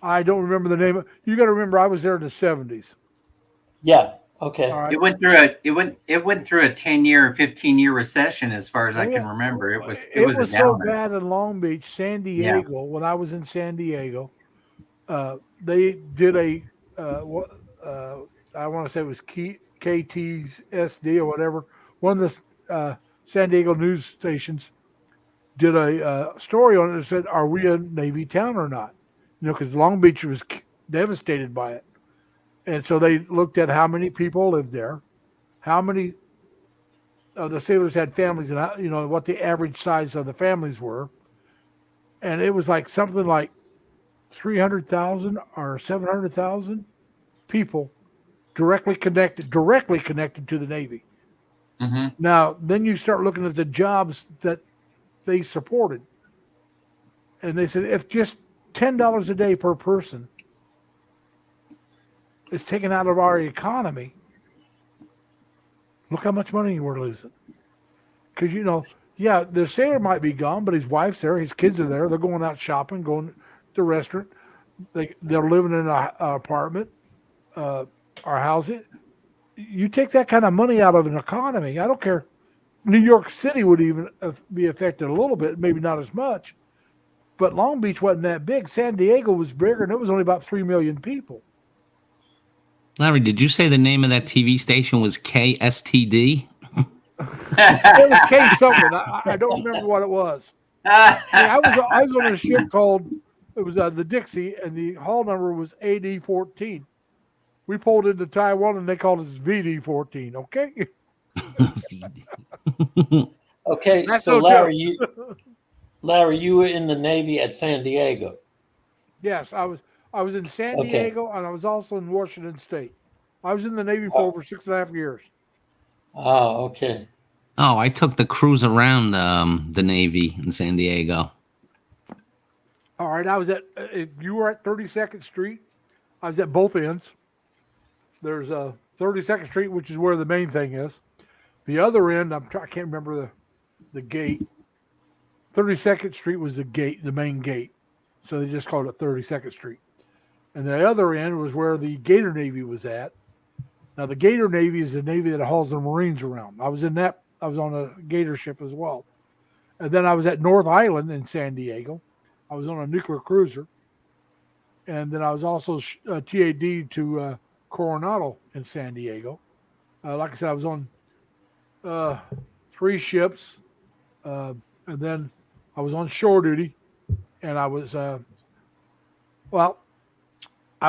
I don't remember the name. You got to remember, I was there in the 70s. Yeah. Okay. All right. It went through a 10-year or 15-year recession as far as I can remember. It was a so downer. bad in Long Beach, San Diego. When I was in San Diego, they did I want to say it was KT's SD or whatever. One of the San Diego news stations did a story on it that said, "Are we a Navy town or not?" Because Long Beach was devastated by it, and so they looked at how many people lived there, how many the sailors had families, and what the average size of the families were, and it was like something like 300,000 or 700,000 people directly connected to the Navy. Mm-hmm. Now, then you start looking at the jobs that they supported, and they said if just $10 a day per person is taken out of our economy, look how much money we're losing. Because the sailor might be gone, but his wife's there, his kids are there. They're going out shopping, going to the restaurant. They're living in an apartment or housing. You take that kind of money out of an economy. I don't care. New York City would even be affected a little bit, maybe not as much. But Long Beach wasn't that big. San Diego was bigger, and it was only about 3 million people. Larry, did you say the name of that TV station was KSTD? It was K something. I don't remember what it was. I was on a ship called, it was the Dixie, and the hull number was AD-14. We pulled into Taiwan, and they called us VD-14. Okay. Okay. That's So no Larry, you were in the Navy at San Diego. Yes, I was in San Okay. Diego, and I was also in Washington State. I was in the Navy for over 6.5 years. Oh, okay. Oh, I took the cruise around the Navy in San Diego. All right, I was if you were at 32nd Street, I was at both ends. There's 32nd Street, which is where the main thing is. The other end, I can't remember the gate. 32nd Street was the gate, the main gate. So they just called it 32nd Street. And the other end was where the Gator Navy was at. Now, the Gator Navy is the Navy that hauls the Marines around. I was on a Gator ship as well. And then I was at North Island in San Diego. I was on a nuclear cruiser. And then I was also TAD to Coronado in San Diego. Like I said, I was on 3 ships. And then I was on shore duty. And I was, I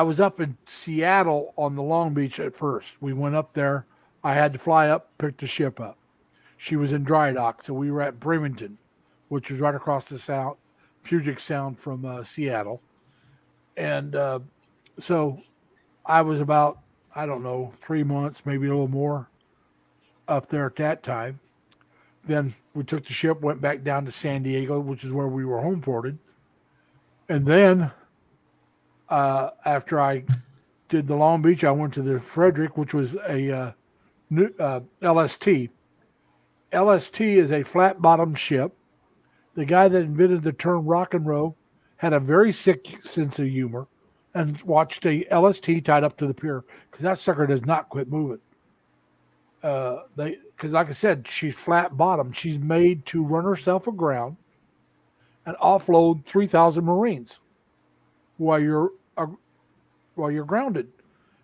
was up in Seattle on the Long Beach at first. We went up there. I had to fly up, pick the ship up. She was in dry dock, so we were at Bremerton, which was right across the Puget Sound from Seattle. And so I was about, 3 months, maybe a little more up there at that time. Then we took the ship, went back down to San Diego, which is where we were home ported. And then after I did the Long Beach, I went to the Frederick, which was a LST. LST is a flat-bottomed ship the guy that invented the term rock and roll had a very sick sense of humor and watched a LST tied up to the pier because that sucker does not quit moving. Because like I said, she's flat bottom. She's made to run herself aground and offload 3,000 Marines while you're grounded,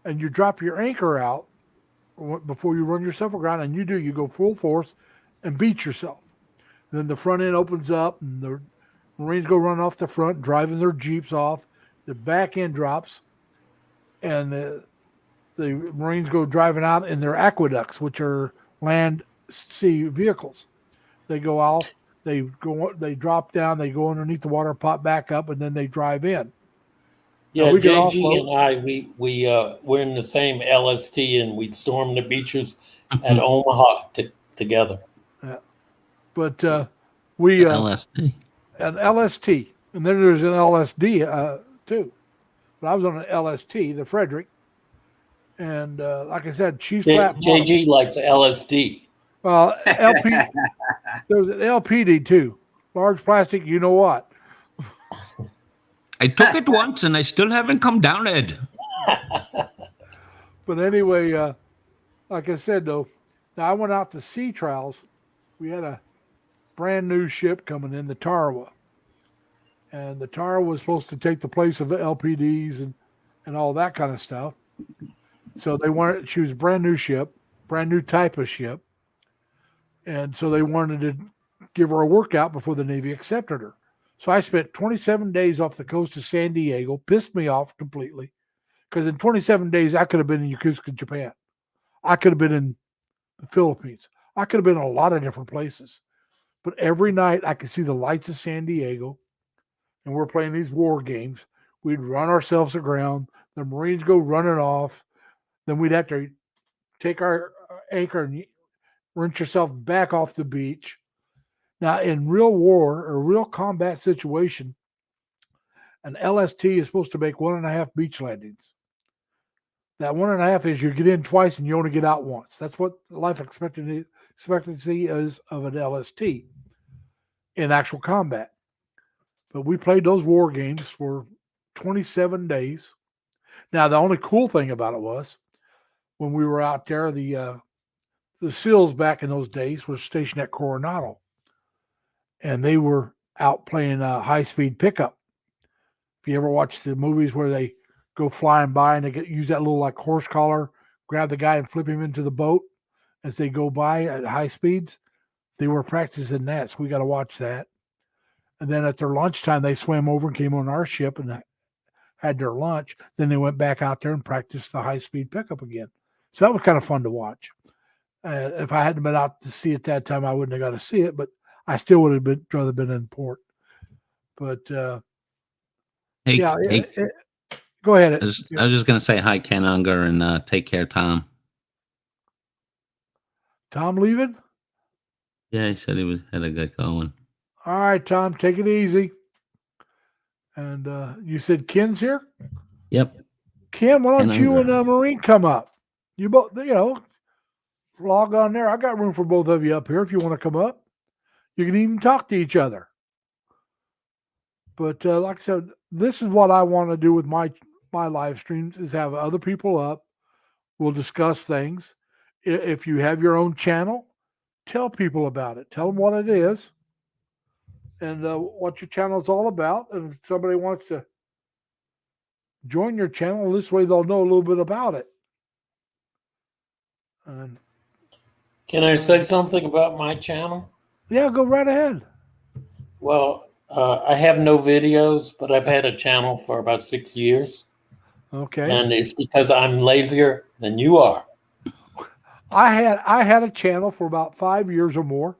and you drop your anchor out before you run yourself aground, and you go full force and beat yourself. And then the front end opens up, and the Marines go run off the front, driving their jeeps off. The back end drops, and the Marines go driving out in their aqueducts, which are land sea vehicles. They go off, they drop down, they go underneath the water, pop back up, and then they drive in. Yeah, we can JG offload- and I, we're in the same LST, and we'd storm the beaches at Omaha together. But we LSD. an LST, and then there's an LSD too. But I was on an LST, the Frederick, and like I said, she's flat. JG likes LSD. Well, LP, there's an LPD too, large plastic. You know what? I took it once and I still haven't come down it. But anyway, like I said though, now I went out to sea trials. We had a brand new ship coming in, the Tarawa. And the Tarawa was supposed to take the place of the LPDs and all that kind of stuff. So she was a brand new ship, brand new type of ship. And so they wanted to give her a workout before the Navy accepted her. So I spent 27 days off the coast of San Diego, pissed me off completely. Because in 27 days, I could have been in Yokosuka, Japan. I could have been in the Philippines. I could have been in a lot of different places. But every night I could see the lights of San Diego, and we're playing these war games. We'd run ourselves aground. The Marines go running off. Then we'd have to take our anchor and wrench yourself back off the beach. Now, in real war or real combat situation, an LST is supposed to make 1.5 beach landings. That 1.5 is you get in twice and you only get out once. That's what life expectancy is of an LST in actual combat. But we played those war games for 27 days. Now, the only cool thing about it was when we were out there, the SEALs back in those days were stationed at Coronado. And they were out playing high-speed pickup. If you ever watch the movies where they go flying by and they use that little like horse collar, grab the guy and flip him into the boat as they go by at high speeds, they were practicing that. So we got to watch that. And then at their lunchtime, they swam over and came on our ship and had their lunch. Then they went back out there and practiced the high-speed pickup again. So that was kind of fun to watch. If I hadn't been out to sea at that time, I wouldn't have got to see it, but I still would have rather been in port. But Hey, yeah, hey, go ahead. I was just gonna say hi, Ken Unger, and take care, Tom. Tom leaving? Yeah, he said he had to get going. All right, Tom, take it easy. And you said Ken's here? Yep. Ken, why don't Ken you Unger. and Marine come up? You both, log on there. I got room for both of you up here if you want to come up. You can even talk to each other. But like I said, this is what I want to do with my live streams is have other people up. We'll discuss things. If you have your own channel, tell people about it. Tell them what it is and what your channel is all about. And if somebody wants to join your channel, this way they'll know a little bit about it. And Can I say something about my channel? yeah, go right ahead. Well, I have no videos, but I've had a channel for about 6 years. Okay. And it's because I'm lazier than you are. I had a channel for about 5 years or more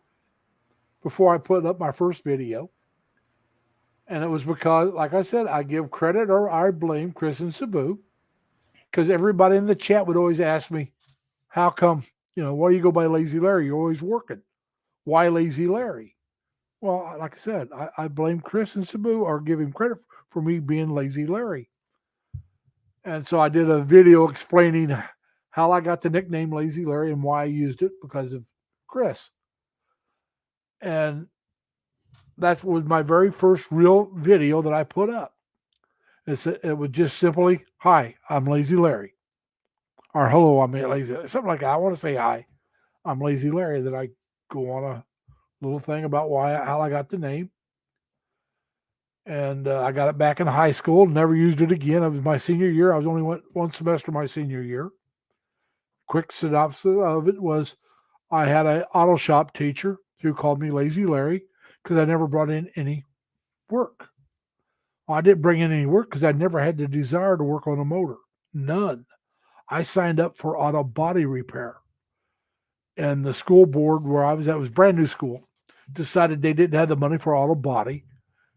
before I put up my first video. And it was because, like I said, I give credit or I blame Chris and Sabu. Because everybody in the chat would always ask me, how come, why do you go by Lazy Larry? You're always working. Why Lazy Larry? Well, like I said, I blame Chris and Sabu or give him credit for me being Lazy Larry. And so I did a video explaining how I got the nickname Lazy Larry and why I used it because of Chris. And that was my very first real video that I put up. It was just simply, "Hi, I'm Lazy Larry," or "Hello, I'm Lazy," something like that. I want to say, "Hi, I'm Lazy Larry." Then I go on a little thing about how I got the name, and I got it back in high school. Never used it again. It was my senior year. I was only one semester my senior year. Quick synopsis of it was, I had an auto shop teacher who called me Lazy Larry because I never brought in any work. Well, I didn't bring in any work because I never had the desire to work on a motor. None. I signed up for auto body repair. And the school board where I was at was brand new school, decided they didn't have the money for auto body.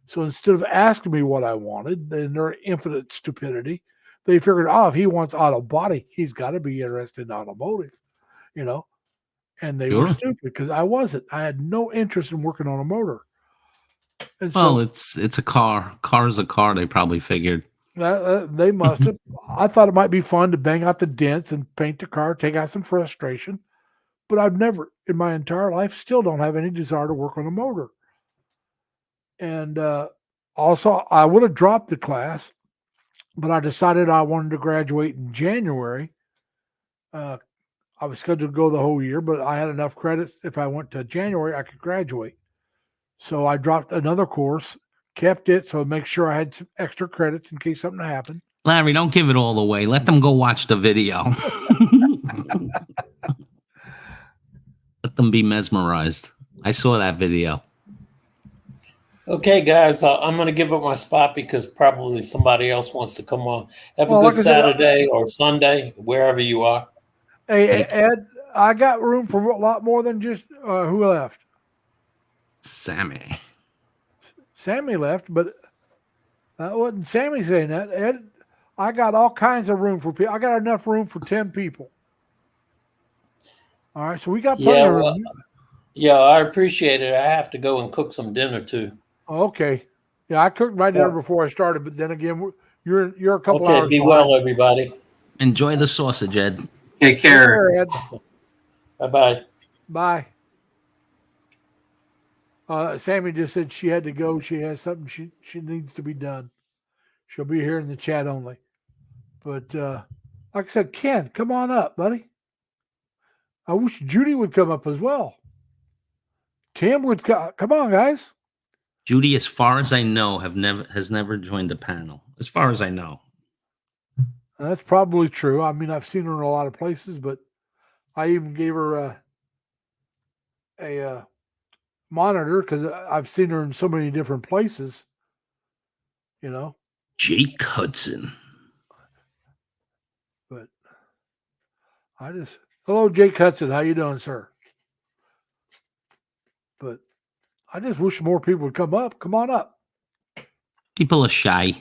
So instead of asking me what I wanted, in their infinite stupidity, they figured, if he wants auto body, he's got to be interested in automotive, you know. And they were Sure. stupid because I wasn't. I had no interest in working on a motor. And Well, so it's a car. Car's a car. They probably figured. they must have. I thought it might be fun to bang out the dents and paint the car, take out some frustration. But I've never, in my entire life, still don't have any desire to work on a motor. And also, I would have dropped the class, but I decided I wanted to graduate in January. I was scheduled to go the whole year, but I had enough credits. If I went to January, I could graduate. So I dropped another course, kept it, so make sure I had some extra credits in case something happened. Larry, don't give it all away. Let them go watch the video. Let them be mesmerized. I saw that video. Okay, guys, I'm going to give up my spot because probably somebody else wants to come on. Have a Well, good like I said, Saturday or Sunday, wherever you are. Hey, Ed, I got room for a lot more than just who left. Sammy. Sammy left, but that wasn't Sammy saying that. Ed, I got all kinds of room for people. I got enough room for 10 people. All right, so we got plenty of room. Yeah, I appreciate it. I have to go and cook some dinner too. Okay. Yeah, I cooked my dinner before I started, but then again, you're a couple hours. Be behind. well, everybody. Enjoy the sausage, Ed. Take care. Ed. Bye-bye. Bye. Sammy just said she had to go. She has something she needs to be done. She'll be here in the chat only. But like I said, Ken, come on up, buddy. I wish Judy would come up as well. Tim would come on, guys. Judy, as far as I know, has never joined the panel. As far as I know. That's probably true. I mean, I've seen her in a lot of places, but I even gave her a monitor because I've seen her in so many different places. You know. Jake Hudson. But hello, Jake Hudson. How you doing, sir? But I just wish more people would come up. Come on up. People are shy.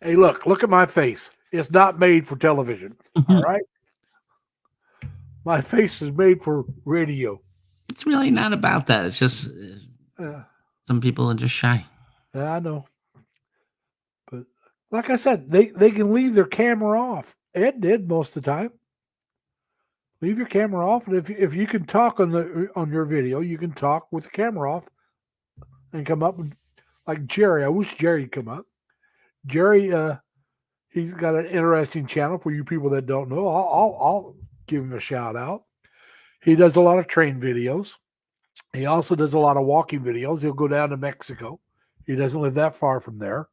Hey, look at my face. It's not made for television. All right. My face is made for radio. It's really not about that. It's just some people are just shy. Yeah, I know. But like I said, they can leave their camera off. Ed did most of the time. Leave your camera off, and if you can talk on your video, you can talk with the camera off and come up like Jerry. I wish Jerry'd come up. Jerry, he's got an interesting channel for you people that don't know. I'll give him a shout out. He does a lot of train videos. He also does a lot of walking videos. He'll go down to Mexico. He doesn't live that far from there.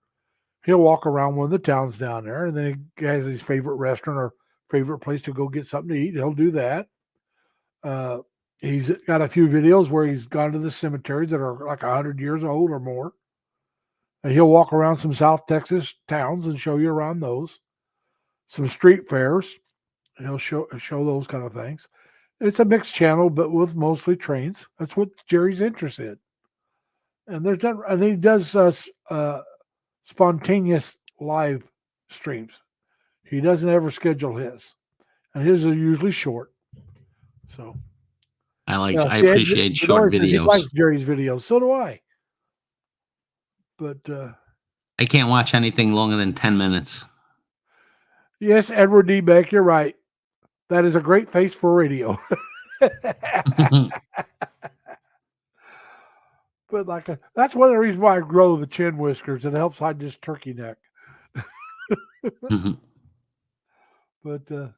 He'll walk around one of the towns down there, and then he has his favorite restaurant or favorite place to go get something to eat. He'll do that. He's got a few videos where he's gone to the cemeteries that are like 100 years old or more. And he'll walk around some South Texas towns and show you around those. Some street fairs. He'll show those kind of things. It's a mixed channel, but with mostly trains. That's what Jerry's interested in. And he does spontaneous live streams. He doesn't ever schedule his, and his are usually short. So I appreciate short videos. He likes Jerry's videos. So do I. But I can't watch anything longer than 10 minutes. Yes, Edward D. Beck, you're right. That is a great face for radio. But that's one of the reasons why I grow the chin whiskers. It helps hide this turkey neck. Mhm. But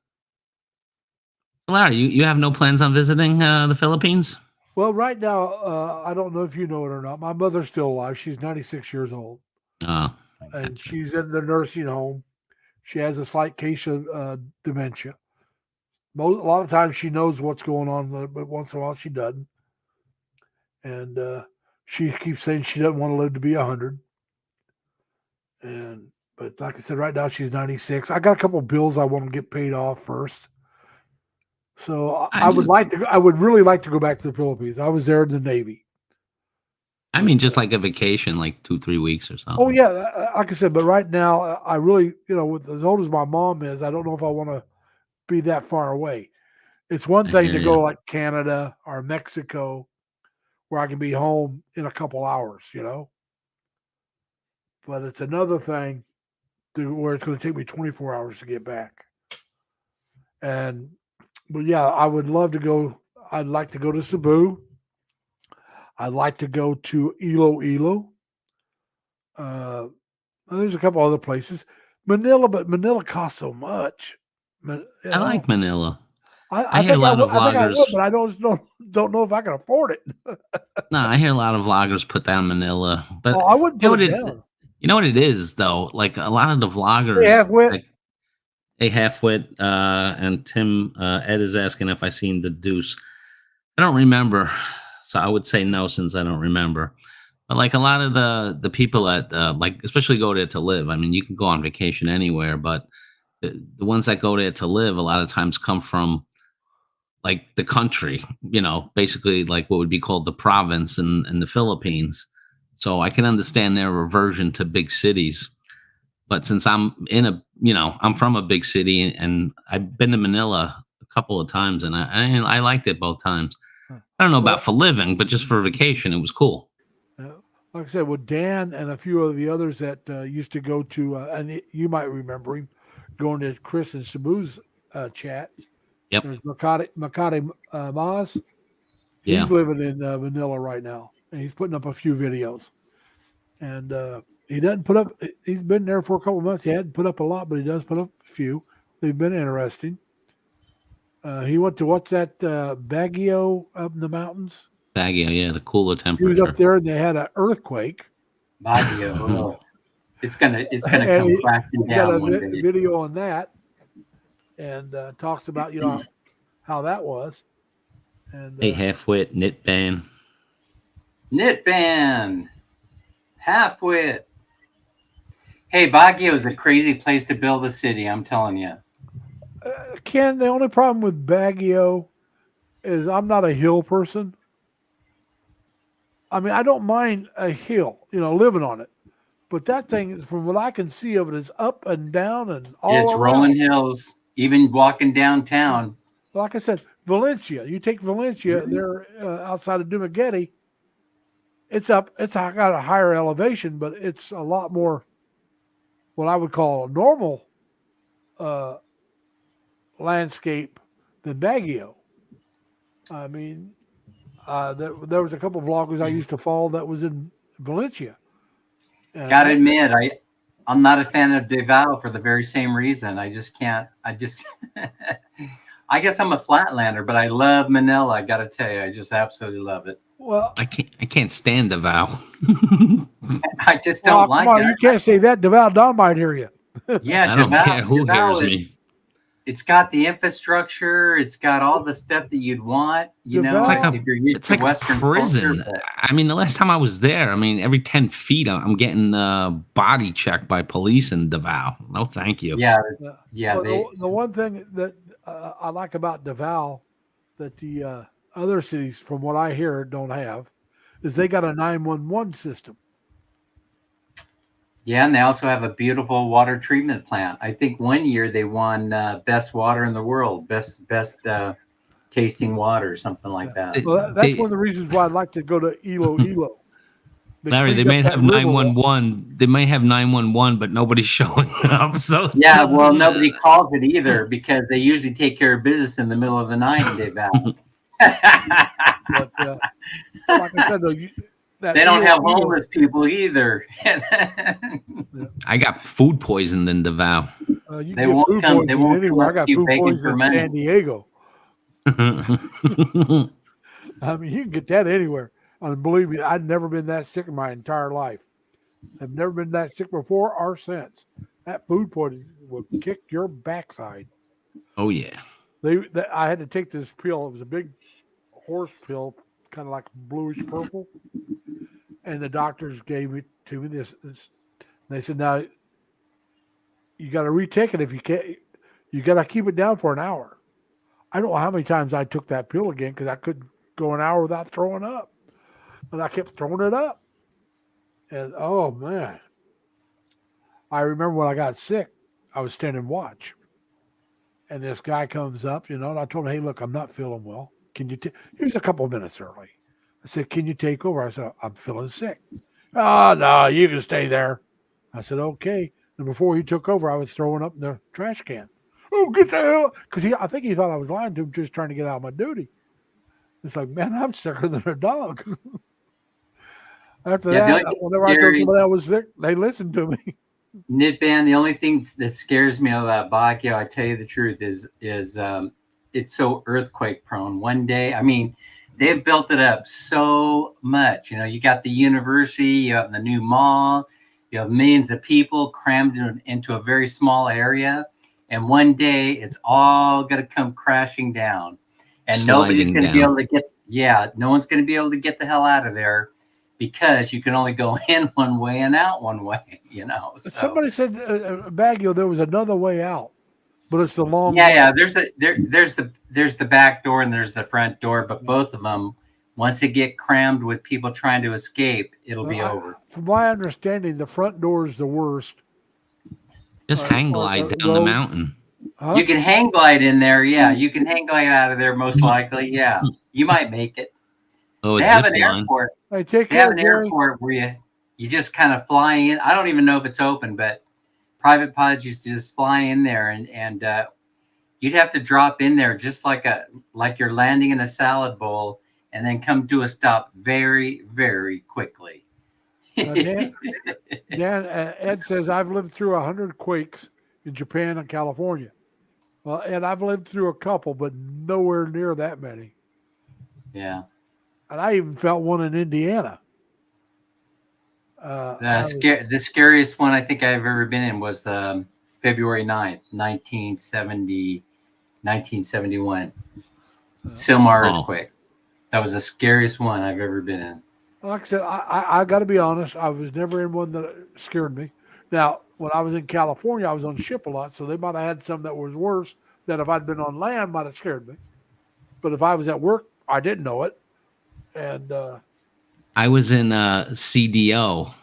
Larry, you have no plans on visiting the Philippines? well, right now, I don't know if you know it or not. My mother's still alive. She's 96 years old, Oh, and gotcha. she's in the nursing home. She has a slight case of dementia. A lot of times she knows what's going on, but once in a while she doesn't. And she keeps saying she doesn't want to live to be 100. But like I said, right now she's 96. I got a couple of bills I want to get paid off first. So I would really like to go back to the Philippines. I was there in the Navy. I mean, just like a vacation, like 2-3 weeks or something. Oh yeah, like I said, but right now I really, with as old as my mom is, I don't know if I want to be that far away. It's one I thing hear to ya. go like Canada or Mexico, where I can be home in a couple hours, but it's another thing where it's going to take me 24 hours to get back. But yeah, I would love to go. I'd like to go to Cebu. I'd like to go to Iloilo. There's a couple other places. Manila, but Manila costs so much. I like Manila. I hear a think lot of I think I vloggers. would, but I don't know if I can afford it. No, I hear a lot of vloggers put down Manila, but I wouldn't you know put what it it, down. you know what it is though. Like a lot of the vloggers, Hey, Halfwit. like a halfwit, and Tim Ed is asking if I seen the Deuce. I don't remember, so I would say no since I don't remember. But like a lot of the people that like especially go there to live. I mean, you can go on vacation anywhere, but the ones that go there to live a lot of times come from like the country, basically like what would be called the province in the Philippines. So I can understand their reversion to big cities. But since I'm I'm from a big city and I've been to Manila a couple of times and I liked it both times. I don't know about for living, but just for vacation, it was cool. Like I said, with Dan and a few of the others that used to go to, and you might remember him, going to Chris and Sabu's chat. Yep. There's Makati Maz. He's Yeah. living in Manila right now, and he's putting up a few videos. And he doesn't put up. He's been there for a couple of months. He hadn't put up a lot, but he does put up a few. They've been interesting. He went to what's that Baguio up in the mountains? Baguio, yeah, the cooler He temperature. was up there, and they had an earthquake. Baguio. Oh. It's gonna And come crashing he got down a one day. video on that, and talks about how that was. And Hey, halfwit, knit band. Knit band. Halfwit. Hey, Baguio is a crazy place to build a city, I'm telling you. Ken, the only problem with Baguio is I'm not a hill person. I mean, I don't mind a hill, living on it. But that thing, from what I can see of it, is up and down and all It's around. rolling hills, even walking downtown. Like I said, Valencia. You take Valencia, they're outside of Dumaguete. It's up. It's got a higher elevation, but it's a lot more what I would call a normal landscape than Baguio. I mean, there was a couple of vloggers I used to follow that was in Valencia. Gotta admit, I'm not a fan of Davao for the very same reason. I just can't. I guess I'm a flatlander, but I love Manila. I gotta tell you, I just absolutely love it. Well, I can't stand Davao. I just don't like it. You can't say that. Davao Don might hear you. Yeah, I don't Davao, care who Davao hears is- me. It's got the infrastructure. It's got all the stuff that you'd want. It's like if you're used It's to like a Western prison. culture, but- I mean, the last time I was there, every 10 feet, I'm getting body checked by police in Davao. No, thank you. Yeah. Well, the one thing that I like about Davao that the other cities, from what I hear, don't have, is they got a 911 system. Yeah, and they also have a beautiful water treatment plant. I think one year they won best water in the world, best tasting water, something like that. Well, that's one of the reasons why I'd like to go to Iloilo. Larry, they may have 911. They may have 911, but nobody's showing up. So yeah, well, nobody calls it either because they usually take care of business in the middle of the night in Davao. But like I said, though, that They don't eel have deal. homeless people either. I got food poisoned in Davao. You They can get won't food come. They poisoning won't come anywhere. I up to got you food begging poisoning for in money. San Diego. I mean, you can get that anywhere. And believe me, I've never been that sick in my entire life. I've never been that sick before or since. That food poisoning will kick your backside. Oh yeah. I had to take this pill. It was a big horse pill, kind of like bluish purple. And the doctors gave it to me. They said, now you got to retake it if you can't. You got to keep it down for an hour. I don't know how many times I took that pill again because I couldn't go an hour without throwing up. But I kept throwing it up. And oh man, I remember when I got sick, I was standing watch. And this guy comes up, and I told him, hey, look, I'm not feeling well. Can you he was a couple of minutes early. I said, can you take over? I said, I'm feeling sick. Oh, no, you can stay there. I said, okay. And before he took over, I was throwing up in the trash can. Oh, get the hell. Because I think he thought I was lying to him, just trying to get out of my duty. It's like, man, I'm sicker than a dog. After Yeah, the only that, thing whenever I told scary- somebody I was sick, they listened to me. Nitban, the only thing that scares me about Baguio, I tell you the truth, is it's so earthquake prone. One day, I mean, they've built it up so much. You got the university, you have the new mall, you have millions of people crammed into a very small area, and one day it's all going to come crashing down, and nobody's Sliding going to be down. able to get. No one's going to be able to get the hell out of there. Because you can only go in one way and out one way, So. Somebody said Baguio, there was another way out, but it's the long way. Yeah. There's the back door and there's the front door, but both of them, once they get crammed with people trying to escape, it'll be over. From my understanding, the front door is the worst. Just hang glide down the mountain. Huh? You can hang glide in there, yeah. You can hang glide out of there, most likely, yeah. You might make it. Oh, a They have zip an line. airport. Hey, take They have care, an Jerry. airport where you just kind of fly in. I don't even know if it's open, but private pilots used to just fly in there, and you'd have to drop in there just like you're landing in a salad bowl, and then come to a stop very, very quickly. Dan, Ed says, I've lived through 100 quakes in Japan and California. Well, Ed, I've lived through a couple, but nowhere near that many. Yeah. And I even felt one in Indiana. The scariest one I think I've ever been in was February 9th, 1971. Sylmar earthquake. That was the scariest one I've ever been in. Like I said, I got to be honest. I was never in one that scared me. Now, when I was in California, I was on ship a lot, so they might have had some that was worse that if I'd been on land might have scared me. But if I was at work, I didn't know it. And I was in CDO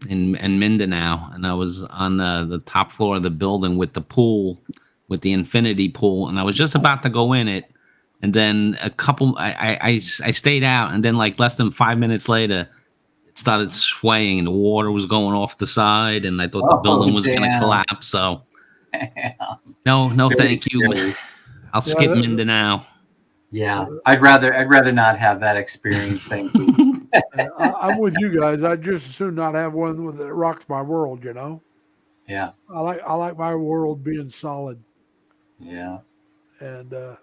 in Mindanao, and I was on the top floor of the building with the pool, with the infinity pool, and I was just about to go in it, and then I stayed out, and then like less than 5 minutes later, it started swaying, and the water was going off the side, and I thought the building was going to collapse. So, no, Very thank you. scary. I'll skip Mindanao. Yeah, I'd rather not have that experience. Thank you. I'm with you guys. I'd just as soon not have one that rocks my world. Yeah. I like my world being solid. Yeah. And yeah,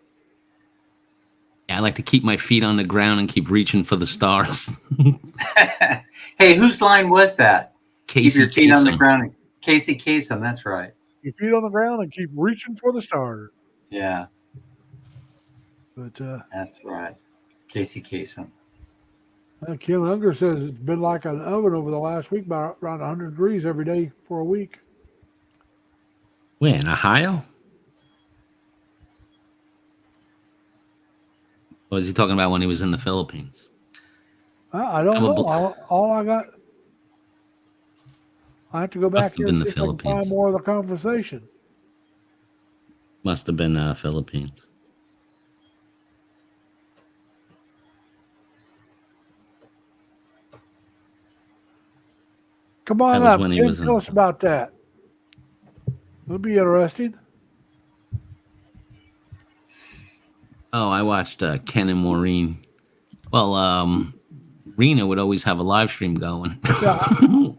I like to keep my feet on the ground and keep reaching for the stars. Hey, whose line was that? Casey Keep your feet on the Kasem. ground. Casey Kasem, that's right. keep your feet on the ground and keep reaching for the stars. Yeah, But that's right. Casey Kasem. Kim Unger says it's been like an oven over the last week, about around 100 degrees every day for a week. Where, in Ohio? What was he talking about when he was in the Philippines? I don't I'm a know. bl- All I got, I have to go back Must have here been and the see if I can find Philippines. more of the conversation. Must have been Philippines. Come on That was up, when he Kim. was in- Tell us about that. It'll be interesting. Oh, I watched Ken and Maureen. Well, Rena would always have a live stream going. Yeah,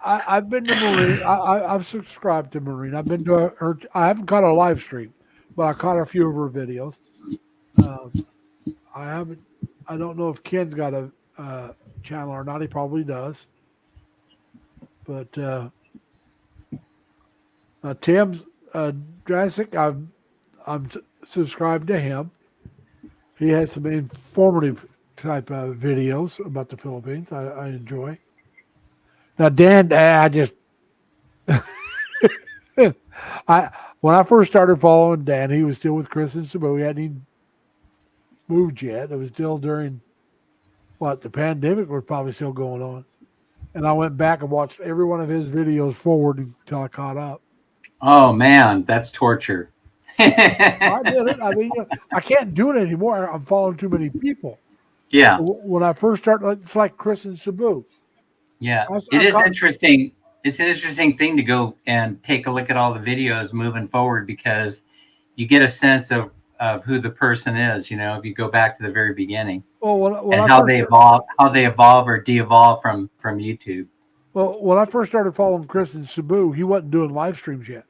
I've been to Marine. I've subscribed to Marine. I've been to her. I haven't caught a live stream, but I caught a few of her videos. I haven't. I don't know if Ken's got a channel or not. He probably does. But Tim's Jurassic, I'm subscribed to him. He has some informative type of videos about the Philippines. I enjoy. Now Dan, I just when I first started following Dan, he was still with Chris and Sabu. He hadn't even moved yet. It was still during the pandemic was probably still going on. And I went back and watched every one of his videos forward until I caught up. Oh man, that's torture. I did it. I mean, I can't do it anymore. I'm following too many people. Yeah, When I first started, it's like Chris and Sabu. yeah. I It is got- interesting. It's an interesting thing to go and take a look at all the videos moving forward because you get a sense of who the person is. You know, if you go back to the very beginning Well, when and I how first they evolve or de-evolve from YouTube. Well, when I first started following Chris and Sabu, he wasn't doing live streams yet.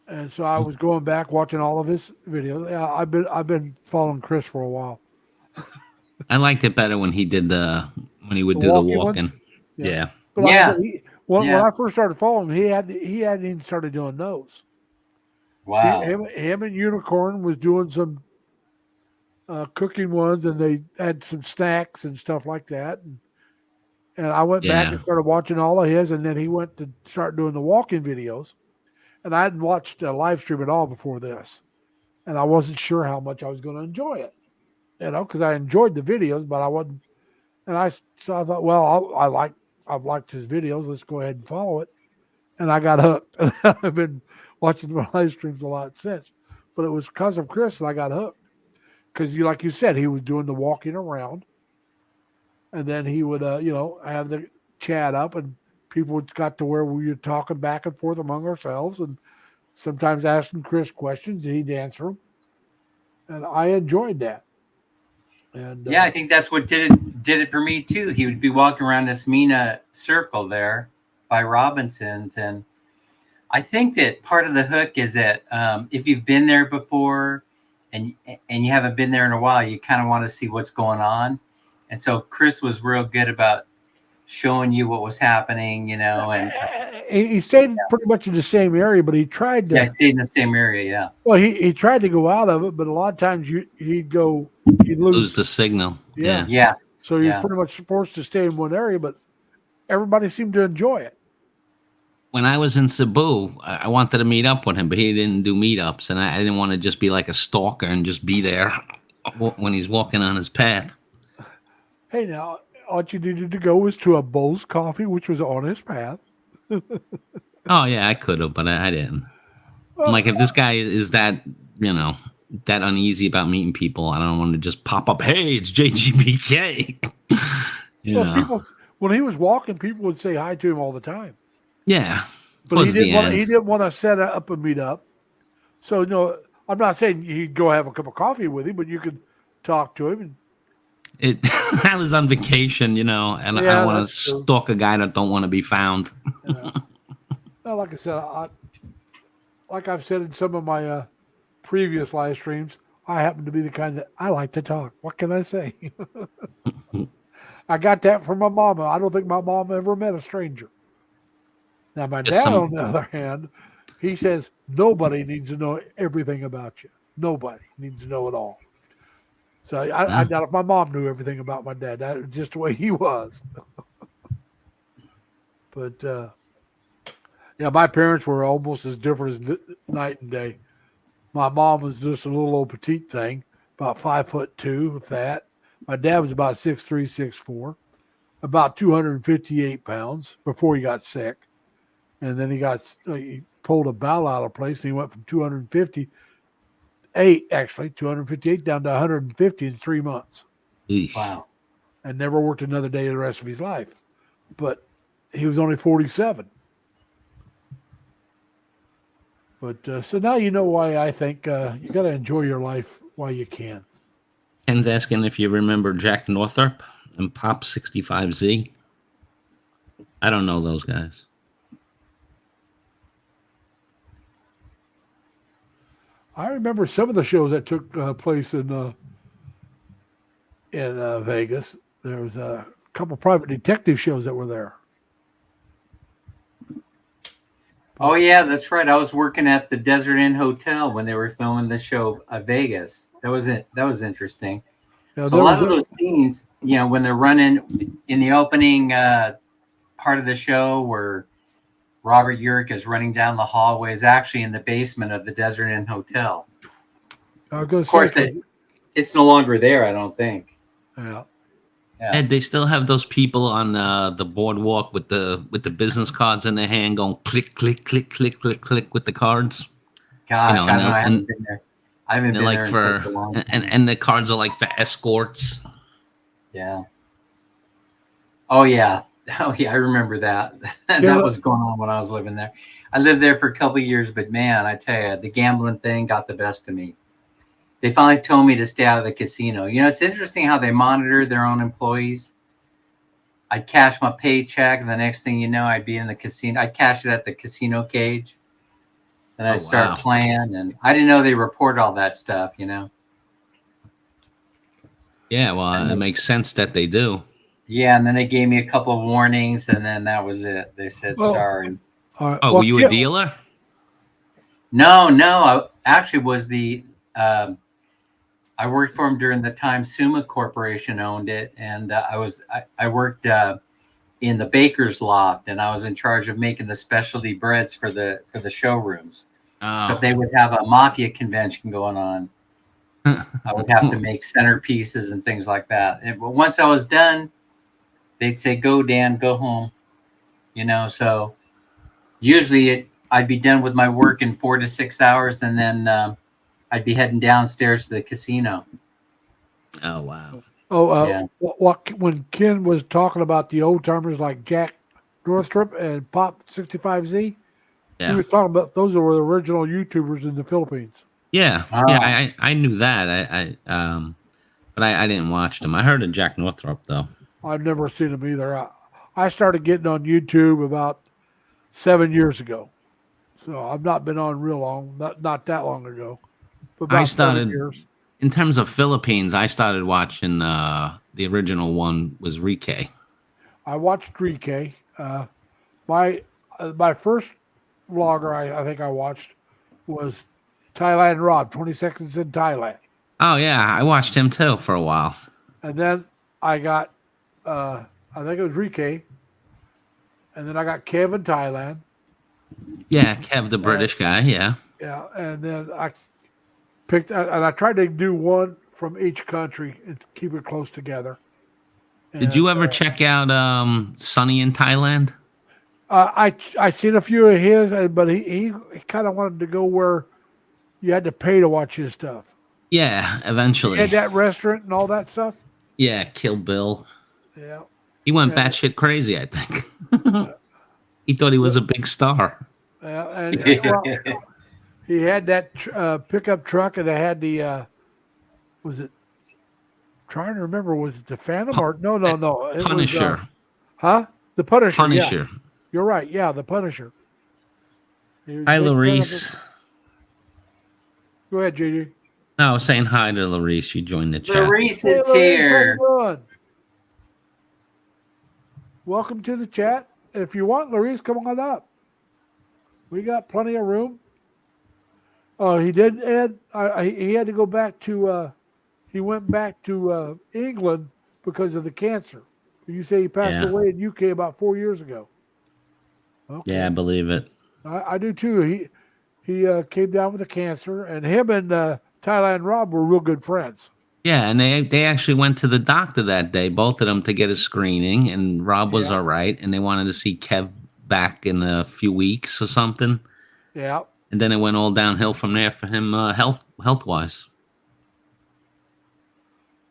And so I was going back watching all of his videos. Yeah, I've been following Chris for a while. I liked it better when he did when he would The do the walking ones? walking. Yeah. Yeah. But like I Yeah. said, when Yeah. I first started following him, he hadn't even started doing those. Wow. Him and Unicorn was doing some cooking ones, and they had some snacks and stuff like that. And I went back Yeah. and started watching all of his, and then he went to start doing the walking videos. And I hadn't watched a live stream at all before this, and I wasn't sure how much I was going to enjoy it, because I enjoyed the videos, but I wasn't. And I thought, well, I've liked his videos. Let's go ahead and follow it. And I got hooked. I've been watching the live streams a lot since, but it was because of Chris that I got hooked. Because like you said, he was doing the walking around, and then he would, have the chat up, and people got to where we were talking back and forth among ourselves, and sometimes asking Chris questions, and he'd answer them, and I enjoyed that. And Yeah, I think that's what did it for me too. He would be walking around this Mina circle there by Robinson's, and I think that part of the hook is that if you've been there before and you haven't been there in a while, you kind of want to see what's going on. And so Chris was real good about showing you what was happening, and he stayed pretty much in the same area, but he tried to. yeah, I stayed in the same area. Yeah. Well, he tried to go out of it, but a lot of times he'd Lose lose. the signal. Yeah. Yeah. So you're Yeah. pretty much forced to stay in one area, but everybody seemed to enjoy it. When I was in Cebu, I wanted to meet up with him, but he didn't do meetups, and I didn't want to just be like a stalker and just be there when he's walking on his path. Hey, now all you needed to go was to a Bowl's Coffee, which was on his path. Oh yeah, I could have, but I didn't. I'm like, if this guy is that, that uneasy about meeting people, I don't want to just pop up. Hey, it's JGBK. People, when he was walking, people would say hi to him all the time. Yeah. But Towards the end. he didn't want to set up a meetup. So I'm not saying he'd go have a cup of coffee with him, but you could talk to him. And I was on vacation, and I Yeah, don't want to that's true. stalk a guy that don't want to be found. Well, like I said, like I've said in some of my previous live streams, I happen to be the kind that I like to talk. What can I say? I got that from my mama. I don't think my mom ever met a stranger. Now, my Just dad, on the other hand, he says nobody needs to know everything about you. Nobody needs to know it all. So I doubt if my mom knew everything about my dad. That was just the way he was. But my parents were almost as different as night and day. My mom was just a little old petite thing, about 5'2", if that. My dad was about 6'3", 6'4", about 258 pounds before he got sick, and then he pulled a bowel out of place, and he went from 258 down to 150 in 3 months, Eesh. Wow. and never worked another day the rest of his life. But he was only 47. But so now you know why I think you got to enjoy your life while you can. Ken's asking if you remember Jack Northrop and Pop 65Z. I don't know those guys. I remember some of the shows that took place in Vegas. There was a couple private detective shows that were there. Oh yeah, that's right. I was working at the Desert Inn Hotel when they were filming the show Vegas. That was it. That was interesting. You know, So a there lot was of those scenes, you know, when they're running in the opening part of the show where Robert Urich is running down the hallway is actually in the basement of the Desert Inn Hotel. I was gonna Of course, say, it's no longer there, I don't think. yeah. Yeah. Ed, they still have those people on the boardwalk with the business cards in their hand going click, click, click, click, click, click with the cards. Gosh, know, I don't know. I and- haven't been there. I haven't They're been like there in for such a long time. and the cards are like for escorts. Yeah. Oh yeah. Oh yeah. I remember that. Yeah. That was going on when I was living there. I lived there for a couple of years, but man, I tell you, the gambling thing got the best of me. They finally told me to stay out of the casino. You know, it's interesting how they monitor their own employees. I'd cash my paycheck, and the next thing you know, I'd be in the casino. I'd cash it at the casino cage, and I'd Oh, start wow. playing. And I didn't know they report all that stuff. You know. Yeah, well, it makes sense that they do. Yeah, and then they gave me a couple of warnings, and then that was it. They said Well- sorry. All right. Oh, Well, were you yeah, a dealer? No, I actually was the. I worked for him during the time Suma Corporation owned it, and I worked in the baker's loft, and I was in charge of making the specialty breads for the showrooms. So Oh, if they would have a mafia convention going on, I would have to make centerpieces and things like that. And once I was done, they'd say, "Go, Dan, go home." You know, so usually I'd be done with my work in 4 to 6 hours, and then I'd be heading downstairs to the casino. oh wow. Yeah. when Ken was talking about the old timers like Jack Northrop and Pop 65Z, he Yeah. was talking about those were the original YouTubers in the Philippines. Yeah, Ah. yeah, I knew that. But I didn't watch them. I heard of Jack Northrop though. I've never seen them either. I started getting on YouTube about 7 years ago, so I've not been on real long, not that long ago. But about I 7 started- years. In terms of Philippines, I started watching the original one was Rike. I watched 3K. My first vlogger I think I watched was Thailand Rob, 20 Seconds in Thailand. Oh yeah, I watched him too for a while. And then I got, I think it was Rike. And then I got Kevin Thailand. Yeah, Kev, the British guy. Yeah. Yeah. And then I picked, and I tried to do one from each country and keep it close together. Did you And, ever check out Sunny in Thailand? I seen a few of his, but he kind of wanted to go where you had to pay to watch his stuff. Yeah, He eventually. had that restaurant and all that stuff. Yeah, Kill Bill. Yeah. He went Yeah. batshit crazy, I think. He thought he was a big star. And well, he had that pickup truck, and it had the was it? Trying to remember, was it the Phantom or no? It was, Punisher. The Punisher. Yeah. Punisher. You're right. Yeah, the Punisher. He was Hi, big fan of Larice. it. Go ahead, JJ. No, I was saying hi to Larice. She joined the chat. Larice Hey, is Larice, here. how you doing? Welcome to the chat. If you want, Larice, come on up. We got plenty of room. Oh, he did, Ed. He had to go back to. He went back to England because of the cancer. You say he passed Yeah. away in UK about 4 years ago. Okay. Yeah, I believe it. I do too. He came down with the cancer, and him and Thailand Rob were real good friends. Yeah, and they actually went to the doctor that day, both of them, to get a screening, and Rob was Yeah. all right, and they wanted to see Kev back in a few weeks or something, Yeah. and then it went all downhill from there for him health wise.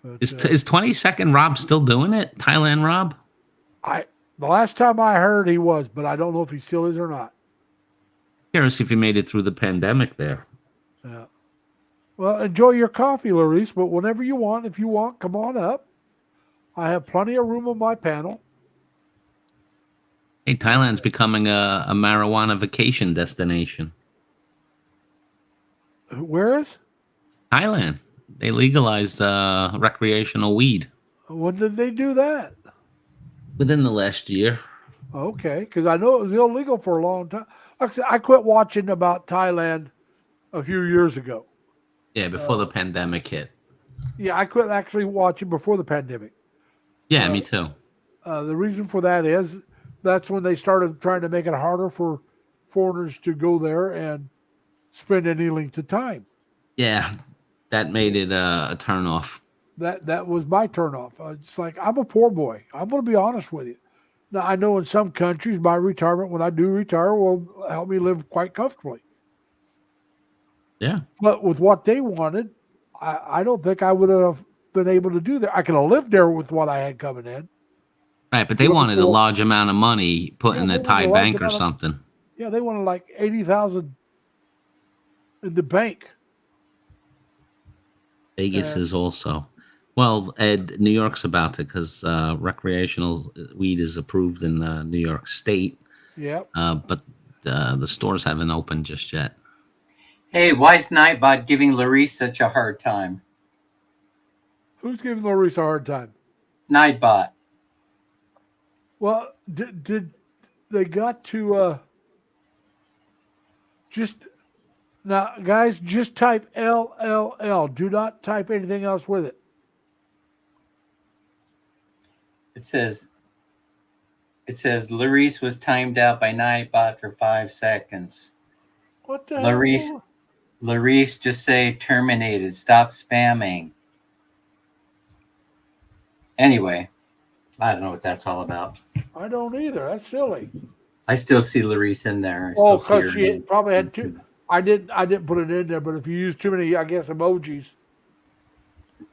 But, Is 22nd Rob still doing it? Thailand Rob? the last time I heard he was, but I don't know if he still is or not. Curious if he made it through the pandemic there. Yeah. Well, enjoy your coffee, Larice, but whenever you want, if you want, come on up. I have plenty of room on my panel. Hey, Thailand's becoming a marijuana vacation destination. Where is? Thailand. They legalized recreational weed When did they do that? within the last year. Okay, because I know it was illegal for a long time. Like I said, I quit watching about Thailand a few years ago. Yeah, before the pandemic hit. Yeah, I quit actually watching before the pandemic. Yeah, me too. The reason for that is that's when they started trying to make it harder for foreigners to go there and spend any length of time. Yeah, that made it a turnoff. That was my turnoff. It's like I'm a poor boy. I'm going to be honest with you. Now I know in some countries my retirement, when I do retire, will help me live quite comfortably. Yeah. But with what they wanted, I don't think I would have been able to do that. I could have lived there with what I had coming in. Right, but they Look wanted a for- large amount of money put Yeah, in they a wanted Thai a large bank or amount of- something. Yeah, they wanted like 80,000 in the bank. Vegas Yeah. is also. Well, Ed, New York's about it because recreational weed is approved in New York State, Yeah. but the stores haven't opened just yet. Hey, why is Nightbot giving Larice such a hard time? Who's giving Larice a hard time? Nightbot. Well, did they got to just now, guys? Just type LLL. Do not type anything else with it. It says Larice was timed out by Nightbot for 5 seconds. What the Larice, hell? Larice, just say terminated. Stop spamming. Anyway, I don't know what that's all about. I don't either. That's silly. I still see Larice in there. I Oh, still see because her she name. probably had two. I didn't put it in there, but if you use too many, I guess emojis.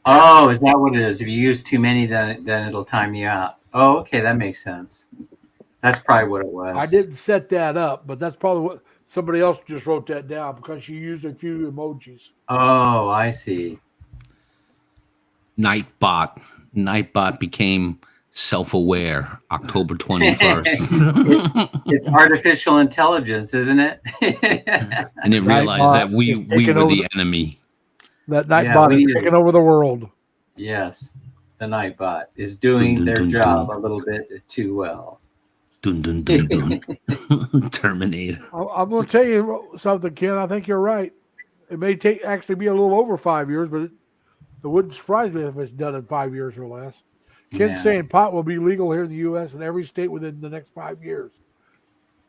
Oh, is that what it is? If you use too many, then it'll time you out. Oh, okay, that makes sense. That's probably what it was. I didn't set that up, but that's probably what somebody else just wrote that down because she used a few emojis. Oh, I see. Nightbot. Nightbot became self-aware October 21st. It's artificial intelligence, isn't it? And it realized that we is taking were over the enemy. That Yeah, Nightbot we is need taking over the world. Yes, the Nightbot is doing Dun, dun, their dun, job dun. a little bit too well. Dun, dun, dun, dun. Terminator. I'm going to tell you something, Ken. I think you're right. It may actually be a little over 5 years, but it wouldn't surprise me if it's done in 5 years or less. Ken's Yeah. saying pot will be legal here in the U.S. and every state within the next 5 years.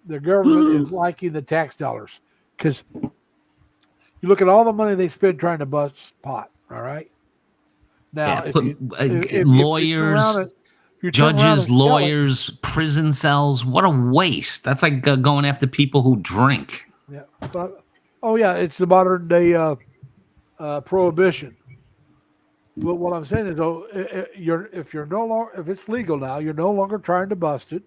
The government is liking the tax dollars because you look at all the money they spend trying to bust pot. All right. Now, Yeah, if put, you- uh, if you turn lawyers, around and- if you turn around and judges, sell it- lawyers, prison cells. What a waste. That's like going after people who drink. Yeah. But, oh yeah, it's the modern day prohibition. But what I'm saying is, though, if it's legal now, you're no longer trying to bust it.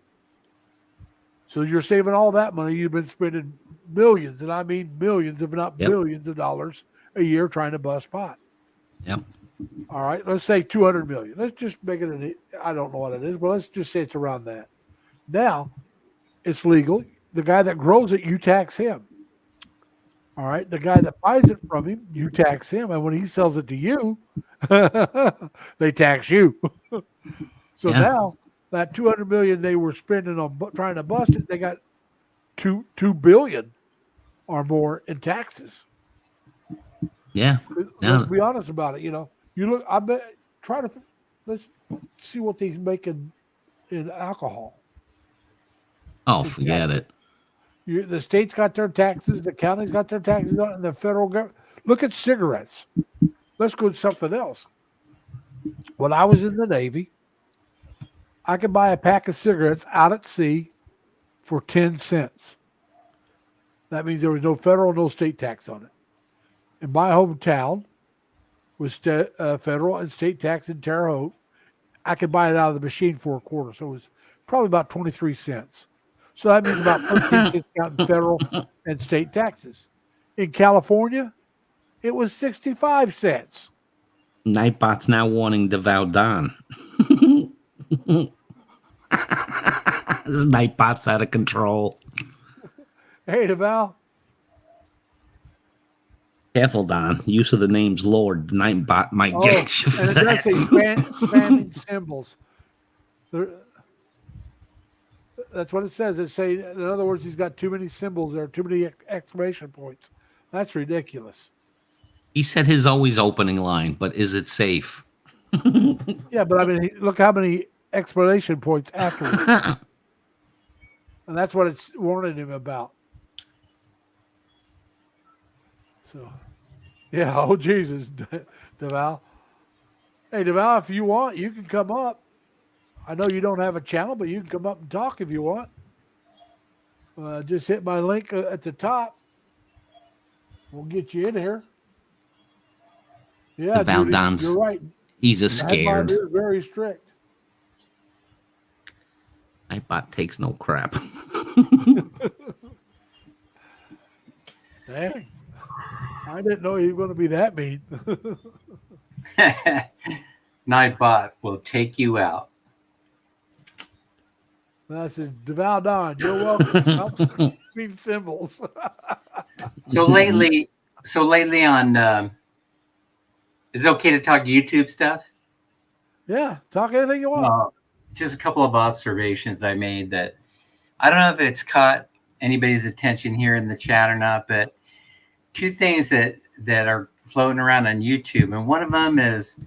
So you're saving all that money you've been spending millions, and I mean millions, if not Yep. billions of dollars a year trying to bust pot. Yep. All right, let's say 200 million. Let's just make it I don't know what it is, but let's just say it's around that. Now, it's legal. The guy that grows it, you tax him. All right, the guy that buys it from him, you tax him, and when he sells it to you, they tax you. So Yeah. now that 200 million they were spending on trying to bust it, they got two billion or more in taxes. Yeah. Yeah. Let's be honest about it. You know, you look. I bet. Let's see what he's making in alcohol. Oh, forget it. The states got their taxes, the counties got their taxes, and the federal government. Look at cigarettes. Let's go to something else. When I was in the Navy, I could buy a pack of cigarettes out at sea for 10 cents. That means there was no federal, no state tax on it. In my hometown, with federal and state tax in Terre Haute, I could buy it out of the machine for a quarter. So it was probably about 23 cents. So that means about 13 cents counting federal and state taxes. In California, it was 65 cents. Nightbot's now warning Devout Don. This Nightbot's out of control. Hey, DeVal. Careful, Don. Use of the names Lord. Nightbot might Oh, get you for and it does say that. Spanish symbols. That's what it says. It say, in other words, he's got too many symbols there, too many exclamation points. That's ridiculous. He said his always opening line, but is it safe? Yeah, but I mean, look how many exclamation points afterwards. And that's what it's warning him about. So, yeah. Oh, Jesus, DeVal. Hey, DeVal, if you want, you can come up. I know you don't have a channel, but you can come up and talk if you want. Just hit my link at the top. We'll get you in here. Yeah, DeVal Judy, Don's you're right. he's a Nightbot scared. is very strict. Nightbot takes no crap. Dang. I didn't know he was going to be that mean. Nightbot will take you out. And I said, DeVal Don, you're welcome. Stop speaking symbols. So lately on, is it okay to talk YouTube stuff? Yeah, talk anything you want. Just a couple of observations I made that I don't know if it's caught anybody's attention here in the chat or not, but two things that are floating around on YouTube. And one of them is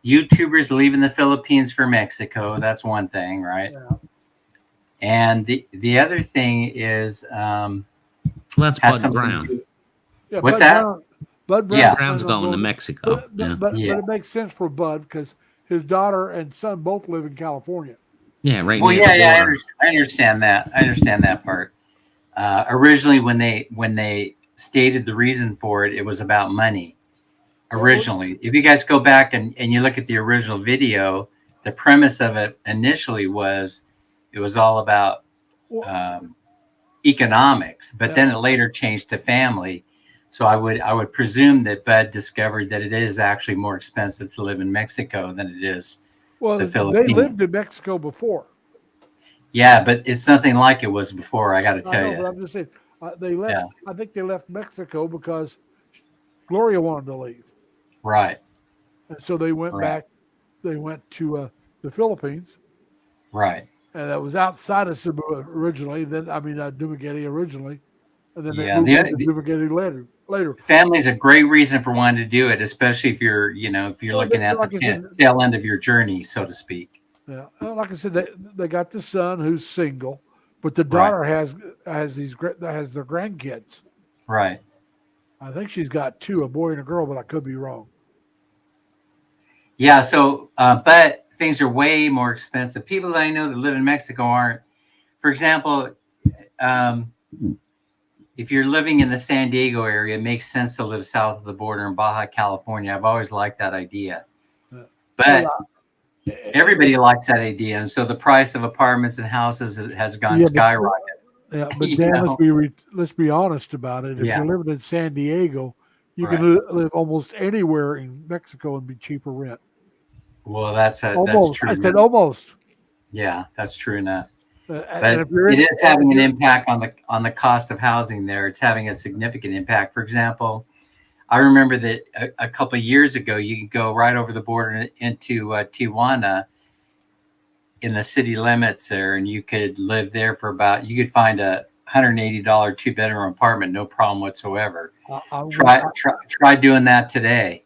YouTubers leaving the Philippines for Mexico. That's one thing, right? Yeah. And the other thing is That's has Bud something to Brown. do- Yeah, What's Bud that? Bud Brown. Yeah. Brown's going to Mexico. But, but it makes sense for Bud because his daughter and son both live in California. Yeah, right. Well, near the yeah, border. I understand that. I understand that part. Originally, when they stated the reason for it, it was about money. Originally, if you guys go back and you look at the original video, the premise of it initially was it was all about economics, but then it later changed to family. So I would presume that Bud discovered that it is actually more expensive to live in Mexico than it is Well, the they Philippines. lived in Mexico before. Yeah, but it's nothing like it was before. I got to I tell know, you. but I'm just saying they left. Yeah. I think they left Mexico because Gloria wanted to leave, Right, and so they went Right. back. They went to the Philippines, right. and it was outside of Cebu originally. Then Dumaguete originally, and then Yeah, they moved to Dumaguete later. Family's a great reason for wanting to do it, especially if you're Well, looking at like the I said- tail end of your journey, so to speak. Yeah, like I said, they got the son who's single, but the Right. daughter has their grandkids. Right. I think she's got two, a boy and a girl, but I could be wrong. Yeah. So, but things are way more expensive. People that I know that live in Mexico aren't. For example, if you're living in the San Diego area, it makes sense to live south of the border in Baja California. I've always liked that idea, but everybody likes that idea, and so the price of apartments and houses has gone skyrocket. Yeah, but You Dan, know? let's be honest about it. If Yeah. you're living in San Diego, you can live almost anywhere in Mexico and be cheaper rent. Well, that's Almost. true. I said almost. Yeah, that's true enough. And But if you're it in- is having an impact on the cost of housing there. It's having a significant impact. For example, I remember that a couple of years ago, you could go right over the border into Tijuana in the city limits there, and you could live there for you could find a $180 2-bedroom apartment, no problem whatsoever. I'm Try doing that today.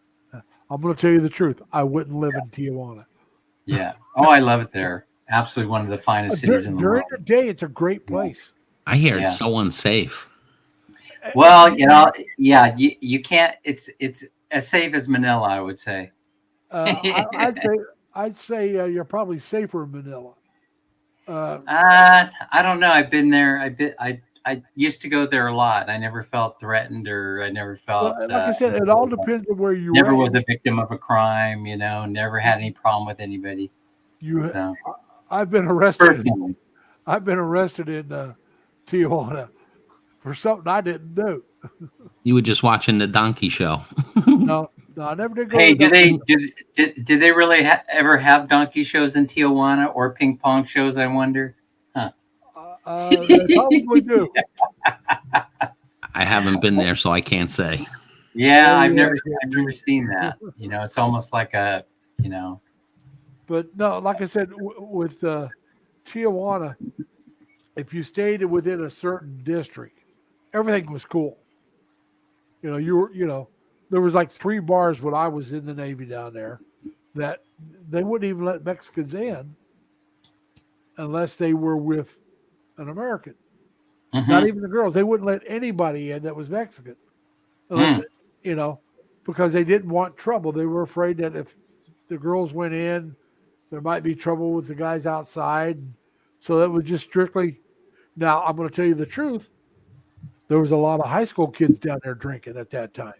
going to tell you the truth. I wouldn't live in Tijuana. Yeah. Oh, I love it there. Absolutely one of the finest cities in the During world. the day, it's a great place. I hear Yeah. it's so unsafe. Well, yeah, you can't. It's as safe as Manila, I would say. I'd say you're probably safer in Manila. I don't know. I've been there. I used to go there a lot. I never felt threatened, or I never felt. Like I said, it all depends on where you Never are. was a victim of a crime. Never had any problem with anybody. So, I've been arrested. personally, I've been arrested in Tijuana for something I didn't do. You were just watching the donkey show. No, I never did go. Hey, to the did they really ever have donkey shows in Tijuana or ping pong shows? I wonder. They probably do. I haven't been there, so I can't say. Yeah, Oh, I've yeah. never seen that. You know, it's almost like a, you know. But no, like I said, with Tijuana, if you stayed within a certain district, everything was cool. There was like 3 bars when I was in the Navy down there that they wouldn't even let Mexicans in unless they were with an American. Not even the girls. They wouldn't let anybody in that was Mexican unless, because they didn't want trouble. They were afraid that if the girls went in, there might be trouble with the guys outside. So that was just strictly. Now, I'm going to tell you the truth. There was a lot of high school kids down there drinking at that time.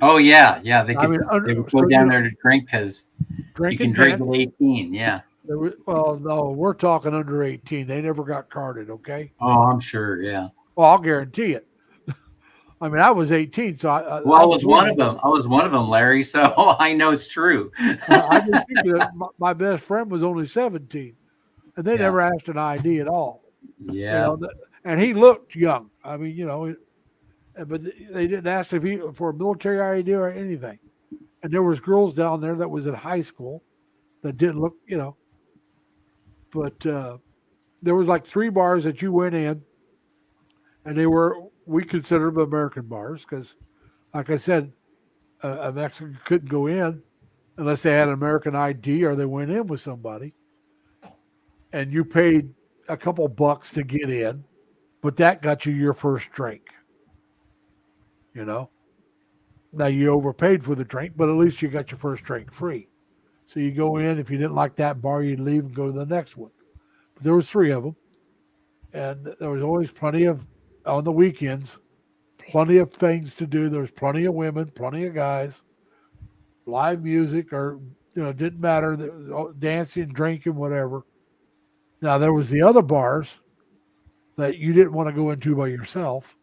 Oh yeah. They I could mean, they would go down there to drink because you drinking. can drink at 18. Yeah. Well, no, we're talking under 18. They never got carded, okay? Oh, I'm sure. Yeah. Well, I'll guarantee it. I mean, I was 18, so I was one of them. I was one of them, Larry. So I know it's true. I just think that my best friend was only 17, and they Yeah. never asked an ID at all. Yeah. And he looked young. I mean, but they didn't ask for a military ID or anything. And there was girls down there that was in high school that didn't look, But there was like 3 bars that you went in, and we considered them American bars because, like I said, a Mexican couldn't go in unless they had an American ID or they went in with somebody. And you paid a couple bucks to get in, but that got you your first drink. Now you overpaid for the drink, but at least you got your first drink free. So you go in. If you didn't like that bar, you'd leave and go to the next one. But there was 3 of them, and there was always plenty of on the weekends, plenty of things to do. There was plenty of women, plenty of guys, live music, or didn't matter. Dancing, drinking, whatever. Now there was the other bars that you didn't want to go into by yourself.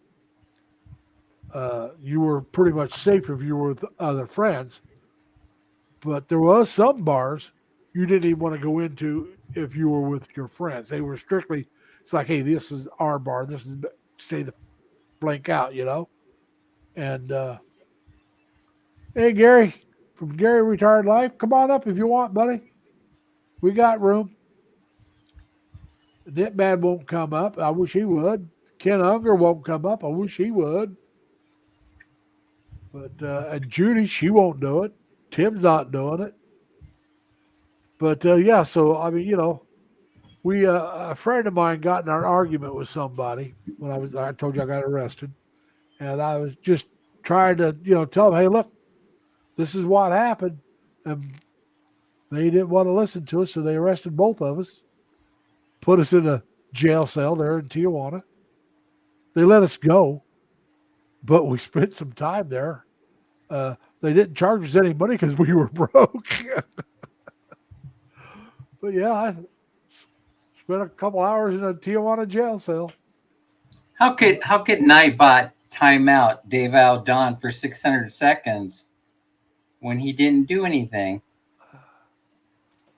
You were pretty much safe if you were with other friends. But there was some bars you didn't even want to go into if you were with your friends. They were strictly, it's like, hey, this is our bar. This is stay the blank out, And hey, Gary, from Gary Retired Life, come on up if you want, buddy. We got room. Nitman won't come up. I wish he would. Ken Unger won't come up. I wish he would. But and Judy, she won't do it. Tim's not doing it. But yeah, so I mean, we a friend of mine got in an argument with somebody when I told you I got arrested, and I was just trying to tell them, hey, look, this is what happened, and they didn't want to listen to us, so they arrested both of us, put us in a jail cell there in Tijuana. They let us go, but we spent some time there. They didn't charge us any money because we were broke. But yeah, I spent a couple hours in a Tijuana jail cell. How could Nightbot time out Dave Aldon for 600 seconds when he didn't do anything?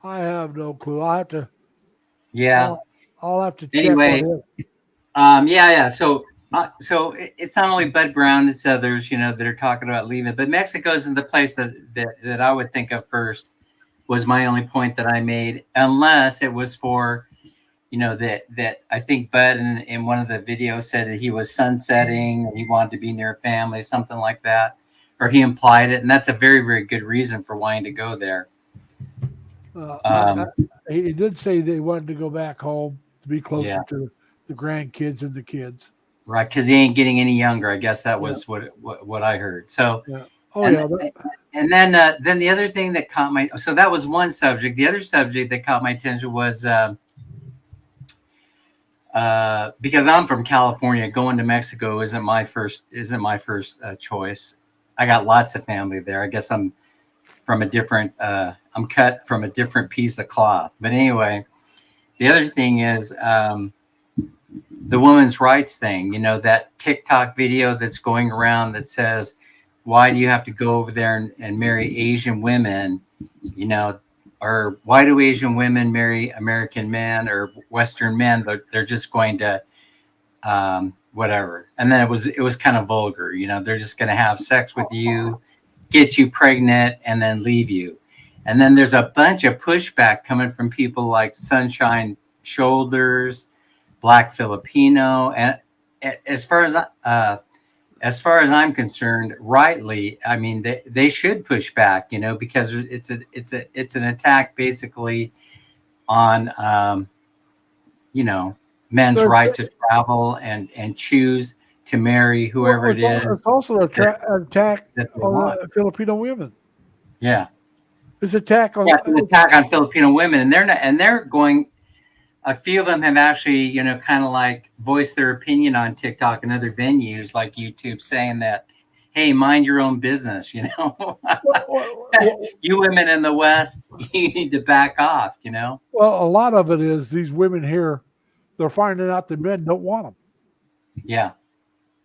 I have no clue. I'll have to. Yeah. I'll have to check. Anyway, on him. yeah. So it's not only Bud Brown; it's others, that are talking about leaving. But Mexico's in the place that I would think of first. Was my only point that I made, unless it was for, that I think Bud in one of the videos said that he was sunsetting and he wanted to be near family, something like that, or he implied it, and that's a very, very good reason for wanting to go there. He did say they wanted to go back home to be closer Yeah. to the grandkids and the kids. Right, because he ain't getting any younger. I guess that was what I heard. So, Yeah. And then the other thing that caught so that was one subject. The other subject that caught my attention was because I'm from California, going to Mexico isn't my first choice. I got lots of family there. I guess I'm from a different. I'm cut from a different piece of cloth. But anyway, the other thing is the women's rights thing. You know, that TikTok video that's going around that says, why do you have to go over there and marry Asian women? You know, or why do Asian women marry American men or Western men? They're just going to whatever. And then it was kind of vulgar. You know, they're just going to have sex with you, get you pregnant, and then leave you. And then there's a bunch of pushback coming from people like Sunshine Shoulders, Black Filipino, and as far as I'm concerned, rightly, I mean they should push back, you know, because it's an attack basically on you know, men's right to travel and choose to marry whoever it is. It's also an attack that they on want. Filipino women. Yeah. It's an attack on. Yeah, it's an attack on Filipino women, and they're going. A few of them have actually, you know, kind of like voiced their opinion on TikTok and other venues like YouTube, saying that, "Hey, mind your own business," you know. You women in the West, you need to back off, you know. Well, a lot of it is these women here, they're finding out the men don't want them, Yeah,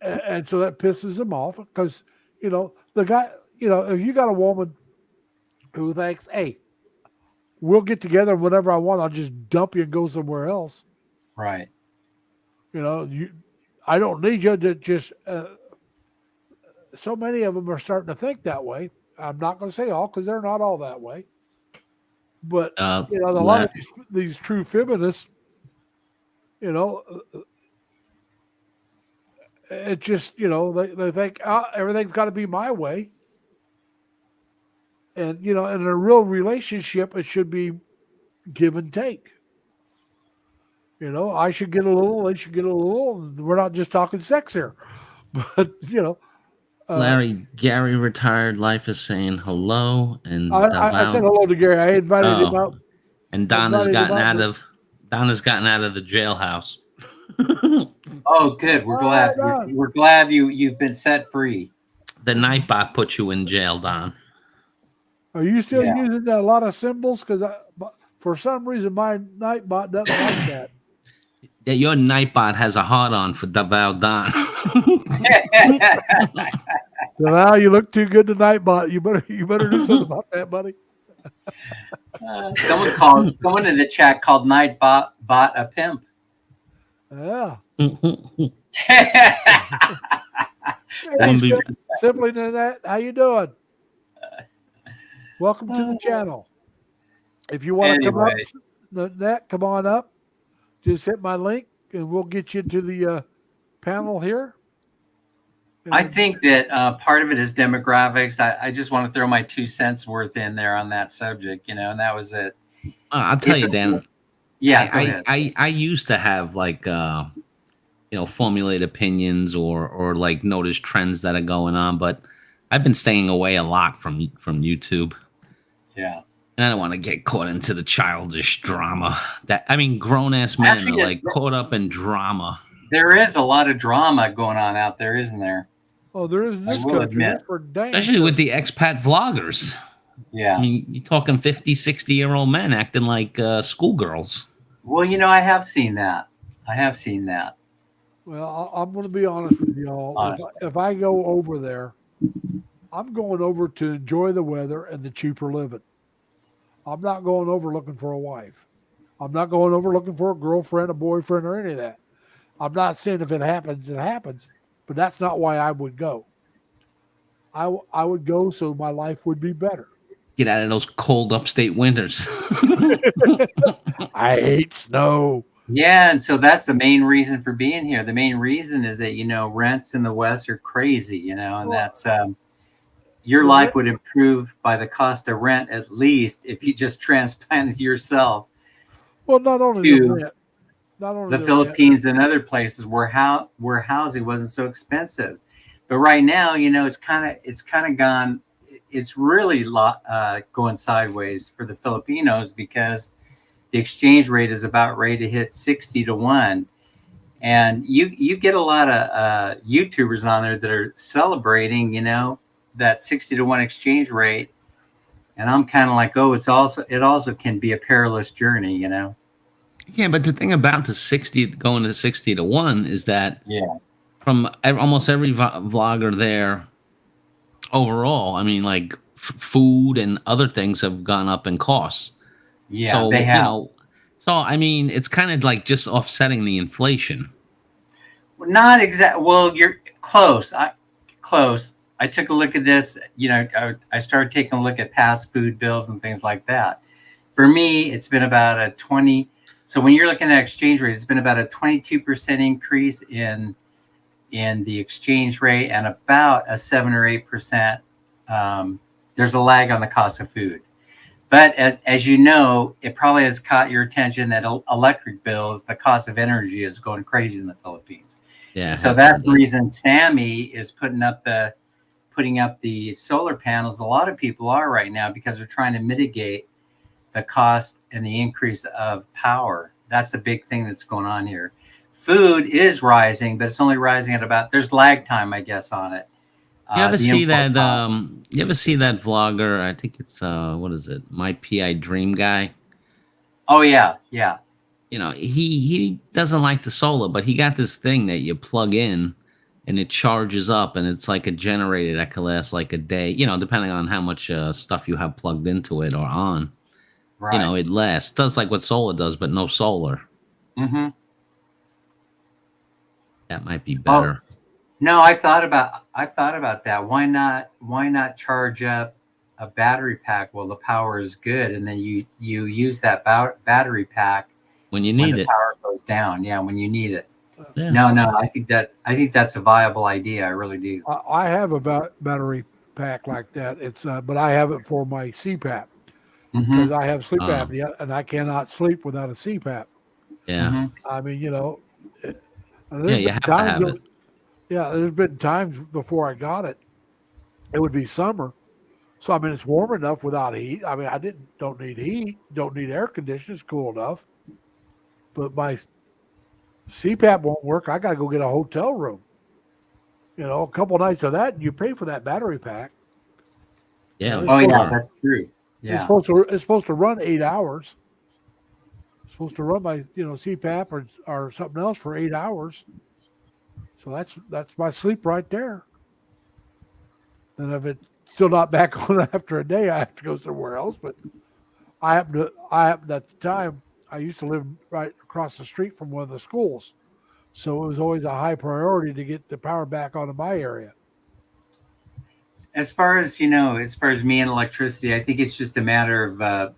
and so that pisses them off because, you know, the guy, you know, if you got a woman who thinks, hey, we'll get together whenever I want, I'll just dump you and go somewhere else. right. You know, I don't need you to just. So many of them are starting to think that way. I'm not going to say all because they're not all that way. But you know, a lot of these true feminists, you know, it just, you know, they think everything's got to be my way. And, you know, in a real relationship, it should be give and take. You know, I should get a little, they should get a little. We're not just talking sex here. But, you know. Larry, Gary Retired Life is saying hello. And I said hello to Gary. I invited him out. And Donna's gotten out of the jailhouse. Oh, good. We're glad. We're glad you've been set free. The Nightbot put you in jail, Don. Are you still using a lot of symbols? Because for some reason, my Nightbot doesn't like that. Yeah, your Nightbot has a hard on for Davao Don. Davao, you look too good to Nightbot. You better do something about that, buddy. Someone in the chat called Nightbot a pimp. Yeah. That's Hey, Simply Nanette, how you doing? Welcome to the channel. If you want to come up, Nanette, come on up. Just hit my link, and we'll get you to the panel here. I think that part of it is demographics. I just want to throw my 2 cents worth in there on that subject, you know, and that was it. I'll tell you, Dan. Yeah, go ahead. I used to have like you know, formulate opinions or like notice trends that are going on, but I've been staying away a lot from YouTube. Yeah. And I don't want to get caught into the childish drama. Grown ass men are like caught up in drama. There is a lot of drama going on out there, isn't there? Oh, there is in this I will country. admit. For dang Especially with the expat vloggers. Yeah. I mean, you're talking 50, 60-year-old men acting like schoolgirls. Well, you know, I have seen that. Well, I'm going to be honest with y'all. If I go over there, I'm going over to enjoy the weather and the cheaper living. I'm not going over looking for a wife. I'm not going over looking for a girlfriend, a boyfriend, or any of that. I'm not saying if it happens, it happens, but that's not why I would go. I would go so my life would be better. Get out of those cold upstate winters. I hate snow. Yeah, and so that's the main reason for being here. The main reason is that, you know, rents in the West are crazy, you know, and that's your life would improve by the cost of rent at least if you just transplanted yourself. Well, not only to the rent, not only the Philippines and other places where housing wasn't so expensive. But right now, you know, it's kind of gone. It's really going sideways for the Filipinos because the exchange rate is about ready to hit 60 to 1. And you get a lot of YouTubers on there that are celebrating, you know, that 60 to 1 exchange rate. And I'm kind of like, oh, it also can be a perilous journey, you know. Yeah, but the thing about the 60 going to 60 to 1 is that Yeah. from almost every vlogger there overall, I mean, like food and other things have gone up in costs. Yeah, So, they have. So I mean, it's kind of like just offsetting the inflation. Not exact. Well, you're close. Close. I took a look at this. You know, I started taking a look at past food bills and things like that. For me, it's been about a 20. So when you're looking at exchange rate, it's been about a 22% increase in the exchange rate and about a 7 or 8%. There's a lag on the cost of food. But as you know, it probably has caught your attention that electric bills, the cost of energy is going crazy in the Philippines. Yeah. So that's the reason Sammy is putting up the solar panels. A lot of people are right now because they're trying to mitigate the cost and the increase of power. That's the big thing that's going on here. Food is rising, but it's only rising at about, there's lag time, I guess, on it. You ever The see import that? cost. You ever see that vlogger? I think it's what is it? My PI Dream guy. Oh yeah, yeah. You know, he doesn't like the solar, but he got this thing that you plug in, and it charges up, and it's like a generator that can last like a day. You know, depending on how much stuff you have plugged into it or on. Right. You know, it lasts. Does like what solar does, but no solar. Mm-hmm. That might be better. No, I thought about that. Why not charge up a battery pack while the power is good, and then you use that battery pack When you when need the it. power goes down. Yeah, when you need it. Yeah. No, I think that's a viable idea. I really do. I have a battery pack like that. It's but I have it for my CPAP Mhm. because I have sleep Oh. apnea and I cannot sleep without a CPAP. Yeah. Mhm. I mean, you know, Yeah, you have to have it. Yeah, there's been times before I got it. It would be summer, so I mean it's warm enough without heat. I mean I don't need heat, don't need air conditioning. It's cool enough, but my CPAP won't work. I got to go get a hotel room. You know, a couple nights of that, and you pay for that battery pack. Yeah. Oh yeah, sure. that's true. It's Yeah. supposed to run 8 hours. It's supposed to run my CPAP or something else for 8 hours. So that's my sleep right there. And if it's still not back on after a day, I have to go somewhere else. But I happened at the time, I used to live right across the street from one of the schools. So it was always a high priority to get the power back onto my area. As far as me and electricity, I think it's just a matter of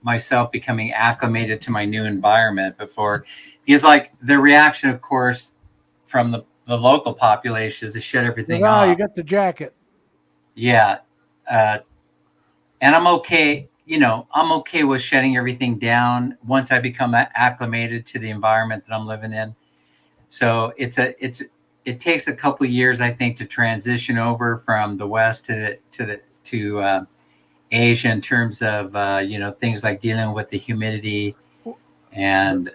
myself becoming acclimated to my new environment because like the reaction, of course, from the local population is to shut everything off. You got the jacket. Yeah. And I'm okay. I'm okay with shutting everything down once I become acclimated to the environment that I'm living in. So it takes a couple of years, I think, to transition over from the West to Asia in terms of things like dealing with the humidity and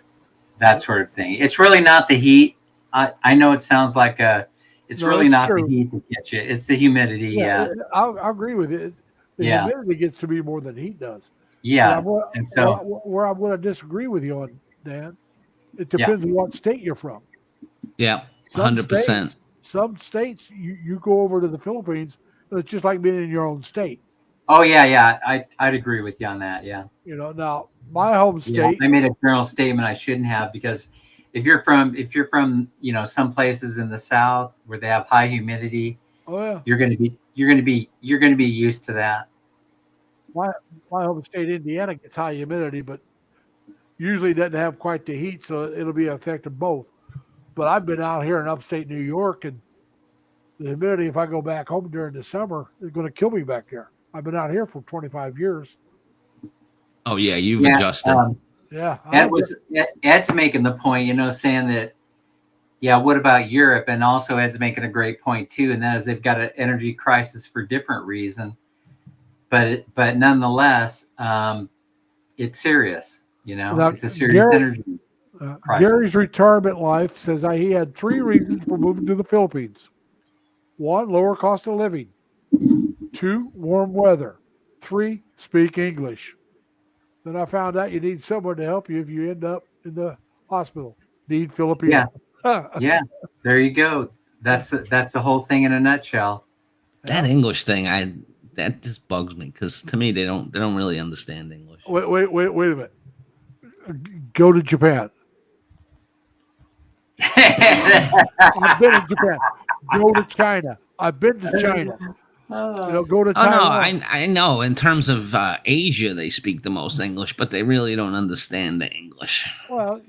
that sort of thing. It's really not the heat. I know it sounds like it's really not true. the heat that gets you. It's the humidity. Yeah. I'll agree with you. The Yeah. humidity gets to me more than heat does. Yeah. But And so where I'm going to disagree with you on, Dan, it depends on what state you're from. Yeah. Some 100%. Some states, you go over to the Philippines, and it's just like being in your own state. oh yeah. I'd agree with you on that. Yeah. Now my home Yeah, state, I made a general statement I shouldn't have because if you're from some places in the South where they have high humidity, oh yeah, you're going to be used to that. my home state, Indiana, gets high humidity, but usually doesn't have quite the heat, so it'll be affected both. But I've been out here in upstate New York, and the humidity, if I go back home during the summer, is going to kill me back there. I've been out here for 25 years. Oh yeah, you've Yeah, adjusted. Yeah. Ed's making the point, saying that, yeah, what about Europe? And also Ed's making a great point too, and that is they've got an energy crisis for different reason, but nonetheless, it's serious. It's a serious energy crisis. Gary's retirement life says he had 3 reasons for moving to the Philippines. 1, lower cost of living. 2, warm weather. 3, speak English. Then I found out you need someone to help you if you end up in the hospital. Need Filipino. Yeah, there you go. That's the whole thing in a nutshell. That English thing, that just bugs me because to me they don't really understand English. Wait a minute. Go to Japan. I've been to Japan. Go to China. I've been to China. Go to Oh Taiwan. no, I know. In terms of Asia, they speak the most English, but they really don't understand the English. Well,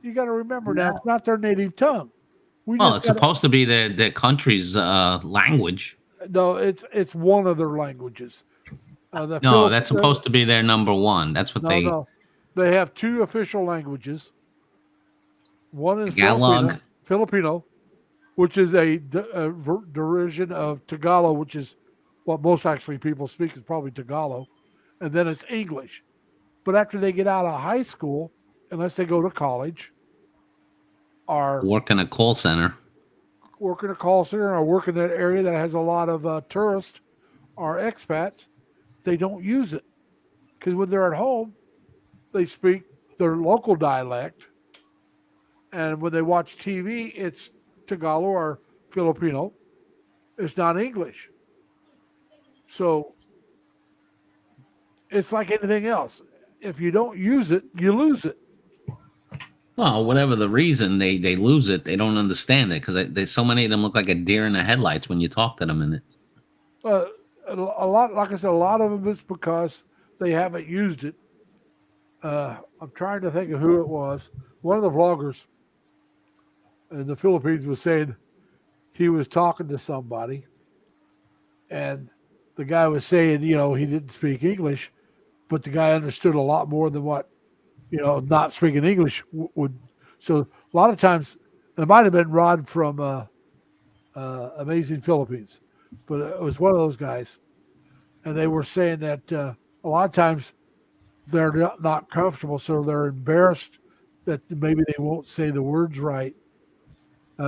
you got to remember now, it's not their native tongue. Well, it's supposed to be their country's language. No, it's one of their languages. No, that's supposed to be their number one. That's what they. No. They have two official languages. One is Tagalog. Filipino, which is a derision of Tagalog, which is what most actually people speak is probably Tagalog, and then it's English. But after they get out of high school, unless they go to college, or Work in a call center. work in a call center or work in an area that has a lot of tourists or expats, they don't use it. Because when they're at home, they speak their local dialect. And when they watch TV, it's Tagalog or Filipino. It's not English. So it's like anything else. If you don't use it, you lose it. Well, whatever the reason, they lose it. They don't understand it because there's so many of them look like a deer in the headlights when you talk to them in it. A lot, like I said, a lot of them is because they haven't used it. I'm trying to think of who it was. One of the vloggers in the Philippines was saying he was talking to somebody, and the guy was saying, he didn't speak English, but the guy understood a lot more than what, not speaking English would. So a lot of times, it might have been Rod from Amazing Philippines, but it was one of those guys, and they were saying that a lot of times they're not comfortable, so they're embarrassed that maybe they won't say the words right,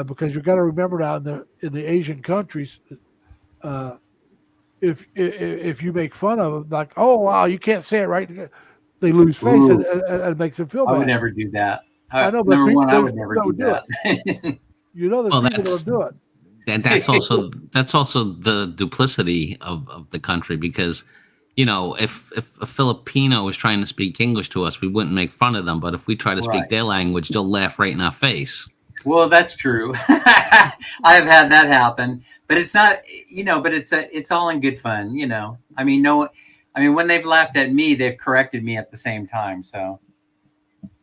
because you've got to remember now in the Asian countries, if you make fun of them, like, oh wow, you can't say it right, they lose face and it makes them feel bad. I would never do that. I know, but I would never do that. There's people that'll do it. And that's also the duplicity of the country because, if a Filipino is trying to speak English to us, we wouldn't make fun of them. But if we try to speak their language, they'll laugh right in our face. Well, that's true. I've had that happen, but it's not, but it's all in good fun, I mean, when they've laughed at me, they've corrected me at the same time. So,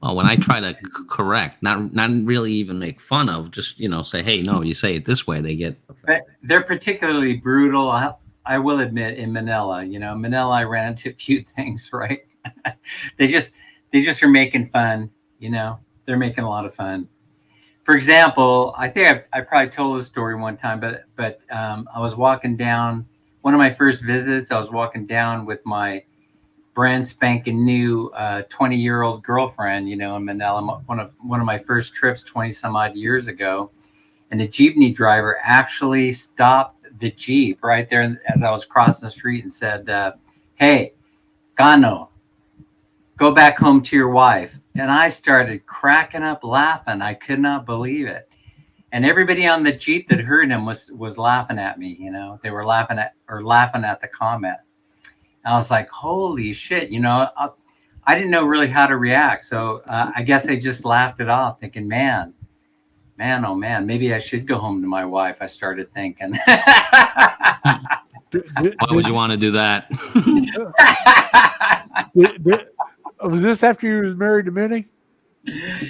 well, when I try to correct, not really even make fun of, just say, hey, no, you say it this way, they get. But they're particularly brutal. I will admit, in Manila, Manila, I ran into a few things. Right? they just are making fun. They're making a lot of fun. For example, I think I probably told this story one time, but I was walking down. One of my first visits, I was walking down with my brand spanking new 20-year-old girlfriend, in Manila, one of my first trips 20 some odd years ago. And the jeepney driver actually stopped the Jeep right there as I was crossing the street and said, hey, Gano, go back home to your wife. And I started cracking up laughing. I could not believe it. And everybody on the Jeep that heard him was laughing at me. They were laughing at the comment. And I was like, holy shit, I didn't know really how to react. So I guess I just laughed it off thinking, man, oh man, maybe I should go home to my wife. I started thinking. Why would you want to do that? Was this after you was married to Minnie?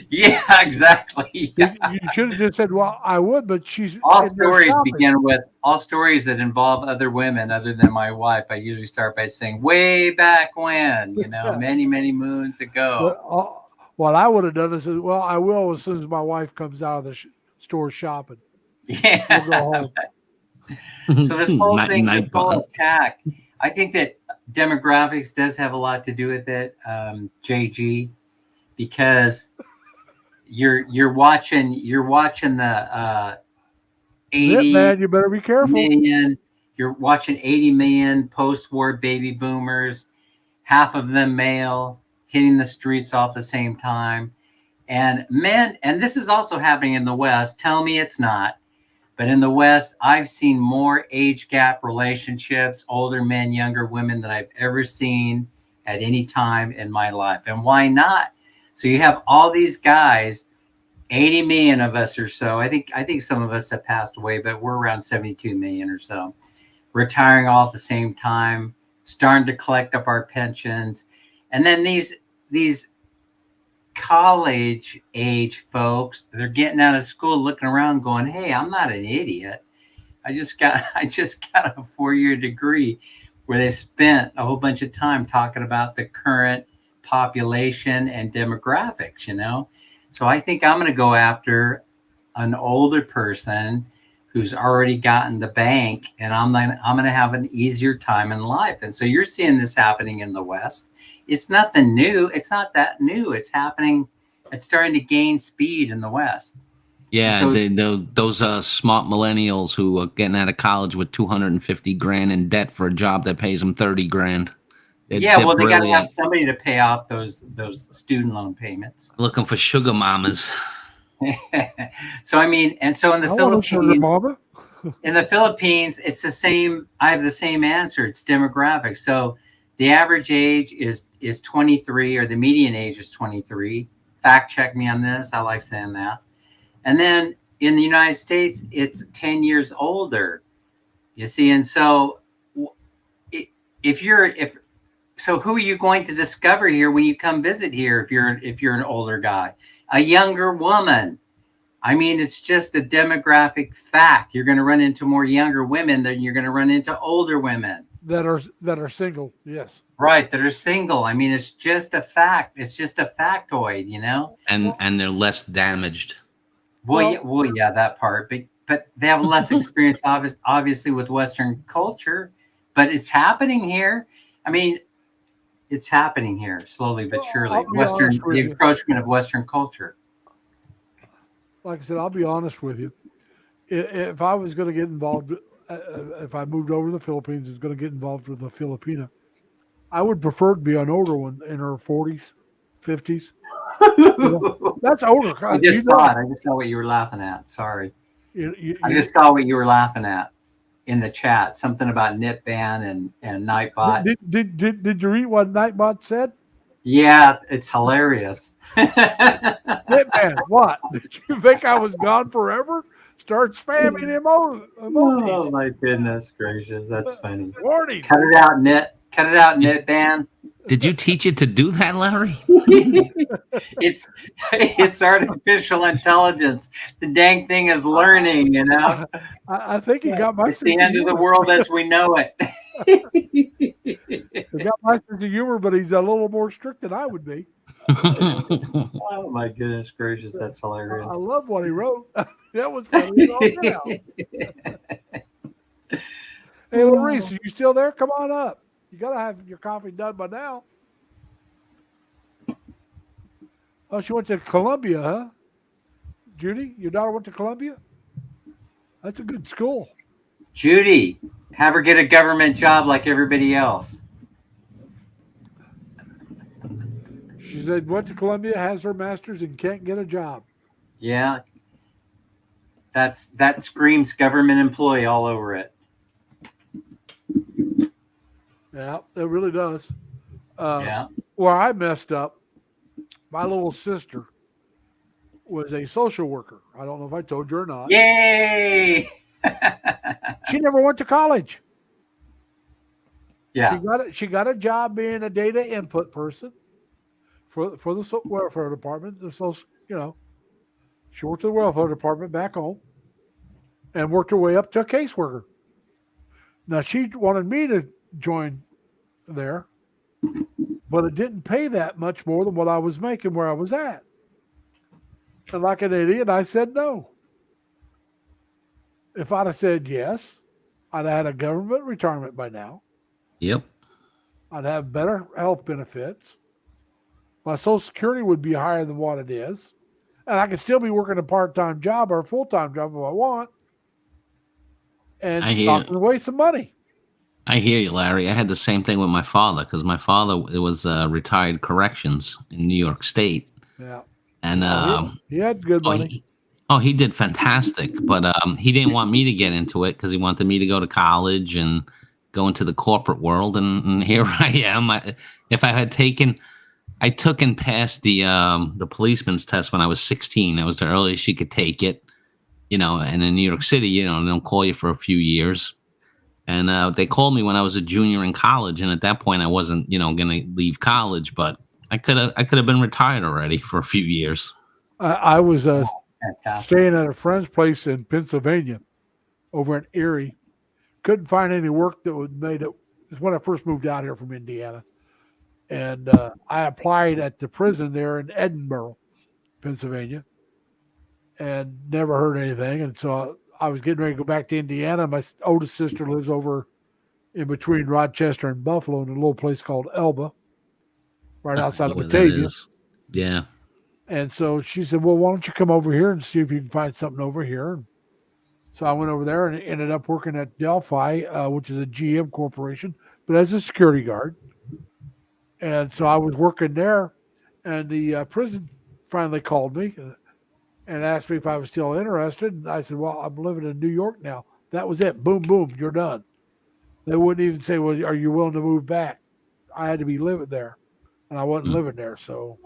Yeah, exactly. Yeah. You should have just said, well, I would, but she's... All stories begin with, all stories that involve other women other than my wife, I usually start by saying, way back when, many, many moons ago. What I would have done is, well, I will as soon as my wife comes out of the store shopping. Yeah. We'll go home. So this whole thing, this whole attack, I think that demographics does have a lot to do with it, JG. Because you're watching the 80 man, you better be careful. million. You're watching 80 million post-war baby boomers half of them male, hitting the streets all at the same time. And men, and this is also happening in the West. Tell me it's not. But in the West, I've seen more age gap relationships, older men, younger women, than I've ever seen at any time in my life. And why not? So you have all these guys, 80 million of us or so. I think some of us have passed away, but we're around 72 million or so, retiring all at the same time, starting to collect up our pensions. And then these college age folks, they're getting out of school looking around going, hey, I'm not an idiot. I just got a 4-year degree, where they spent a whole bunch of time talking about the current population and demographics, you know? So I think I'm going to go after an older person who's already gotten the bank, and I'm going to have an easier time in life. And so you're seeing this happening in the West. It's nothing new. It's not that new. It's happening. It's starting to gain speed in the West. Yeah, So- those smart millennials who are getting out of college with 250 grand in debt for a job that pays them 30 grand. Well, they got to brilliant. have somebody to pay off those student loan payments. Looking for sugar mamas. So I mean, and so in the I want a sugar Philippines, mama. in the Philippines, it's the same. I have the same answer. It's demographics. So the average age is 23, or the median age is 23. Fact check me on this. I like saying that. And then in the United States, it's 10 years older. You see, and so so who are you going to discover here when you come visit here? If you're an older guy, a younger woman. I mean, it's just a demographic fact. You're going to run into more younger women than you're going to run into older women. That are single, yes. Right, that are single. I mean, it's just a fact. It's just a factoid, you know? And they're less damaged. Well, yeah, that part. But they have less experience, obviously, with Western culture. But it's happening here. I mean, it's happening here slowly but surely. I'll be honest with The you. encroachment of Western culture. Like I said, I'll be honest with you. If I was going to get involved, if I moved over to the Philippines, was going to get involved with a Filipina, I would prefer to be an older one in her 40s, 50s. That's older. I just saw it. I just saw what you were laughing at. Sorry. I just saw what you were laughing at in the chat. Something about Nitban and Nightbot. Did you read what Nightbot said? Yeah, it's hilarious. Man, what? Did you think I was gone forever? Start spamming emojis. Oh my goodness gracious, that's funny. Warning. Cut it out, Nitban. Did you teach it to do that, Larry? It's artificial intelligence. The dang thing is learning, you know. I think he got my It's the end of the world as we know it. He got my sense of humor, but he's a little more strict than I would be. Oh my goodness gracious, that's hilarious. I love what he wrote. That was funny. Hey, Larissa, you still there? Come on up. You got to have your coffee done by now. Oh, she went to Columbia, huh? Judy, your daughter went to Columbia? That's a good school. Judy, have her get a government job like everybody else. She said, went to Columbia, has her master's, and can't get a job. Yeah. That screams government employee all over it. Yeah, it really does. Yeah. Where I messed up, my little sister was a social worker. I don't know if I told you or not. Yay! She never went to college. Yeah. She got a job being a data input person for the welfare department. She worked at the welfare department back home and worked her way up to a caseworker. Now she wanted me to join there, but it didn't pay that much more than what I was making where I was at. And like an idiot, I said no. If I'd have said yes, I'd have had a government retirement by now. Yep. I'd have better health benefits. My Social Security would be higher than what it is. And I could still be working a part-time job or a full-time job if I want. And I hear stocking away some money. I hear you, Larry. I had the same thing with my father because my father was retired corrections in New York State, Yeah. and He had good oh, money. he did fantastic. But he didn't want me to get into it because he wanted me to go to college and go into the corporate world. And here I am. If I had taken, I took and passed the policeman's test when I was 16. That was the earliest you could take it. And in New York City, they don't call you for a few years. And they called me when I was a junior in college, and at that point, I wasn't, going to leave college, but I could have been retired already for a few years. I was Fantastic. staying at a friend's place in Pennsylvania, over in Erie. Couldn't find any work that would made it. It's when I first moved out here from Indiana, and I applied at the prison there in Edinburgh, Pennsylvania, and never heard anything. And so I was getting ready to go back to Indiana. My oldest sister lives over in between Rochester and Buffalo in a little place called Elba, right outside of Where that Batavia. is. Yeah. And so she said, well, why don't you come over here and see if you can find something over here? And so I went over there and ended up working at Delphi, which is a GM corporation, but as a security guard. And so I was working there, and the prison finally called me and asked me if I was still interested. And I said, well, I'm living in New York now. That was it. Boom, boom, you're done. They wouldn't even say, well, are you willing to move back? I had to be living there, and I wasn't living there. So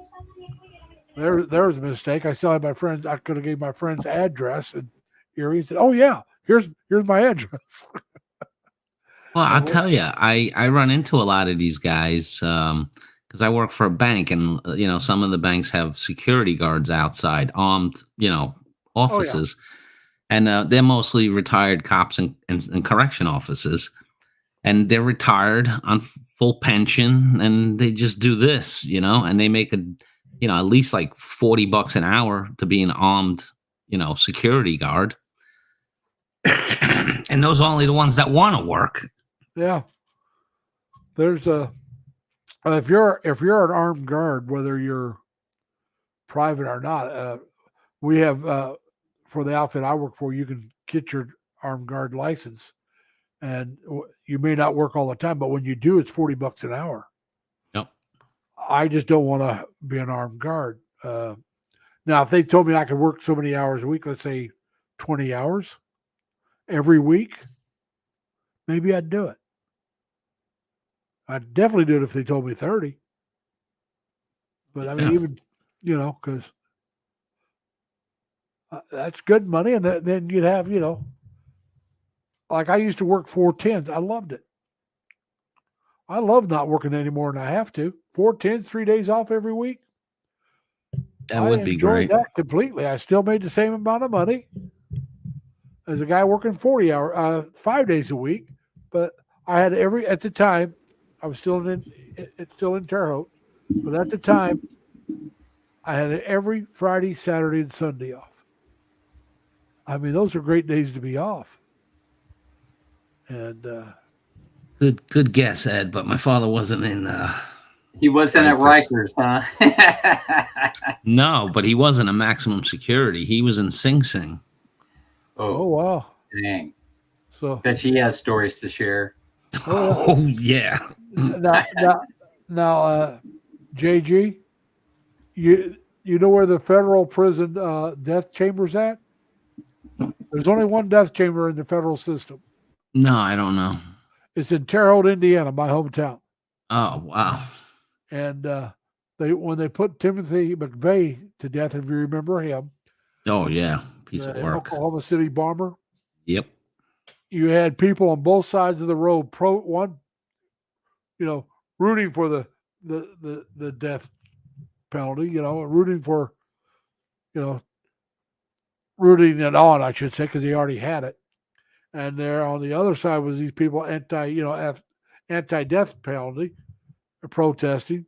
there was a mistake. I still had my friends. I could have gave my friend's address, and Erie said, oh, yeah, here's my address. Well, I'll tell you, I run into a lot of these guys because I work for a bank, and some of the banks have security guards outside, armed, offices, and they're mostly retired cops and correction officers, and they're retired on full pension, and they just do this, and they make at least like $40 an hour to be an armed, security guard, and those are only the ones that want to work. Yeah. There's if you're an armed guard, whether you're private or not, we have for the outfit I work for, you can get your armed guard license, and you may not work all the time, but when you do, it's $40 an hour. Yep. I just don't want to be an armed guard. Now, if they told me I could work so many hours a week, let's say 20 hours every week, maybe I'd do it. I'd definitely do it if they told me 30. But I mean, even, because that's good money. And then you'd have, like I used to work 4/10s. I loved it. I love not working any more than I have to. 4/10s, 3 days off every week. That would be great. I enjoyed that completely. I still made the same amount of money as a guy working 40 hours, 5 days a week. But I had at the time, I was still in Terre Haute, but at the time, I had every Friday, Saturday, and Sunday off. I mean, those are great days to be off. And Good guess, Ed. But my father wasn't in. He wasn't at Rikers, huh? No, but he wasn't a maximum security. He was in Sing Sing. oh wow! Dang. So Bet he has stories to share. Oh yeah. Now, JG, you know where the federal prison death chamber's at? There's only one death chamber in the federal system. No, I don't know. It's in Terre Haute, Indiana, my hometown. Oh wow. And when they put Timothy McVeigh to death, if you remember him, Oh yeah. Piece of the work. Oklahoma City bomber, Yep. you had people on both sides of the road, rooting for the death penalty, rooting for, rooting it on, I should say, because he already had it. And there on the other side was these people anti-death penalty, protesting.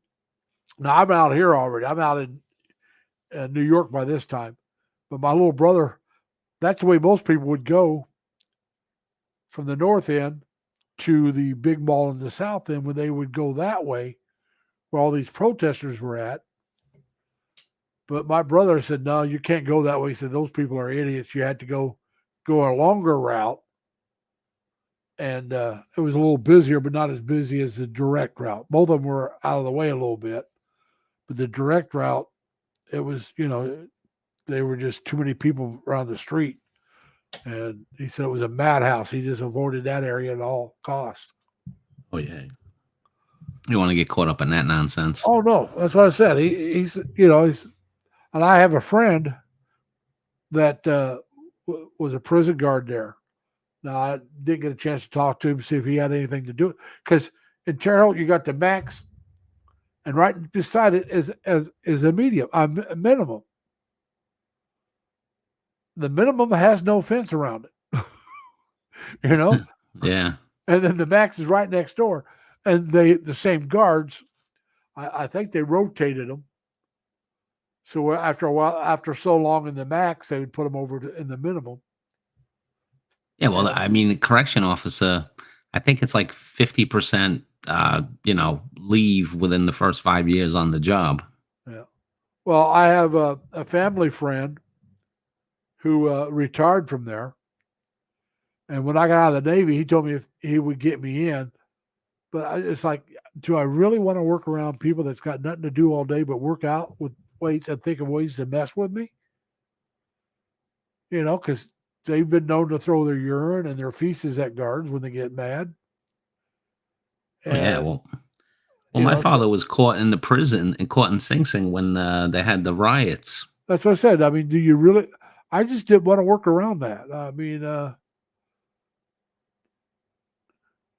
Now I'm out here already. I'm out in New York by this time. But my little brother, that's the way most people would go from the north end to the big mall in the south end, when they would go that way where all these protesters were at. But my brother said, no, you can't go that way. He said, those people are idiots. You had to go a longer route. And and it was a little busier, but not as busy as the direct route. Both of them were out of the way a little bit, but the direct route, it was, they were just too many people around the street. And he said it was a madhouse. He just avoided that area at all costs. Oh yeah. You want to get caught up in that nonsense. Oh no, that's what I said. He's and I have a friend that was a prison guard there. Now I didn't get a chance to talk to him, see if he had anything to do it, because in Terre Haute you got the max, and right beside it is a medium, a minimum. The minimum has no fence around it, Yeah. And then the max is right next door, and the same guards. I think they rotated them. So after a while, after so long in the max, they would put them over in the minimum. Yeah. Well, I mean, the correction officer, I think it's like 50%, leave within the first 5 years on the job. Yeah. Well, I have a family friend who retired from there. And when I got out of the Navy, he told me if he would get me in. But it's like, do I really want to work around people that's got nothing to do all day but work out with weights and think of ways to mess with me? Because they've been known to throw their urine and their feces at guards when they get mad. And, yeah, well, my father was caught in the prison and caught in Sing Sing when they had the riots. That's what I said. I mean, do you really? I just didn't want to work around that. I mean,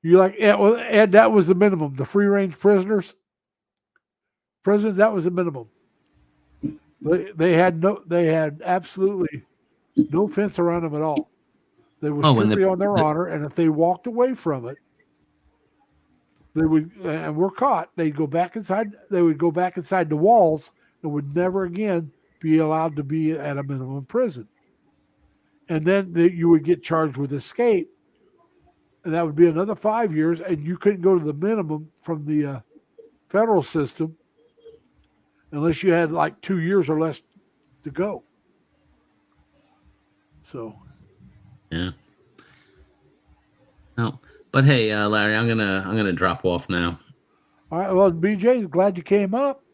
Ed, that was the minimum. The free range prisons, that was the minimum. They had absolutely no fence around them at all. They were strictly on their honor, and if they walked away from it, they would, and were caught, they'd go back inside. They would go back inside the walls and would never again be allowed to be at a minimum prison. And then you would get charged with escape, and that would be another 5 years, and you couldn't go to the minimum from the federal system unless you had like 2 years or less to go. So, yeah. No, but hey, Larry, I'm gonna drop off now. All right. Well, BJ, glad you came up.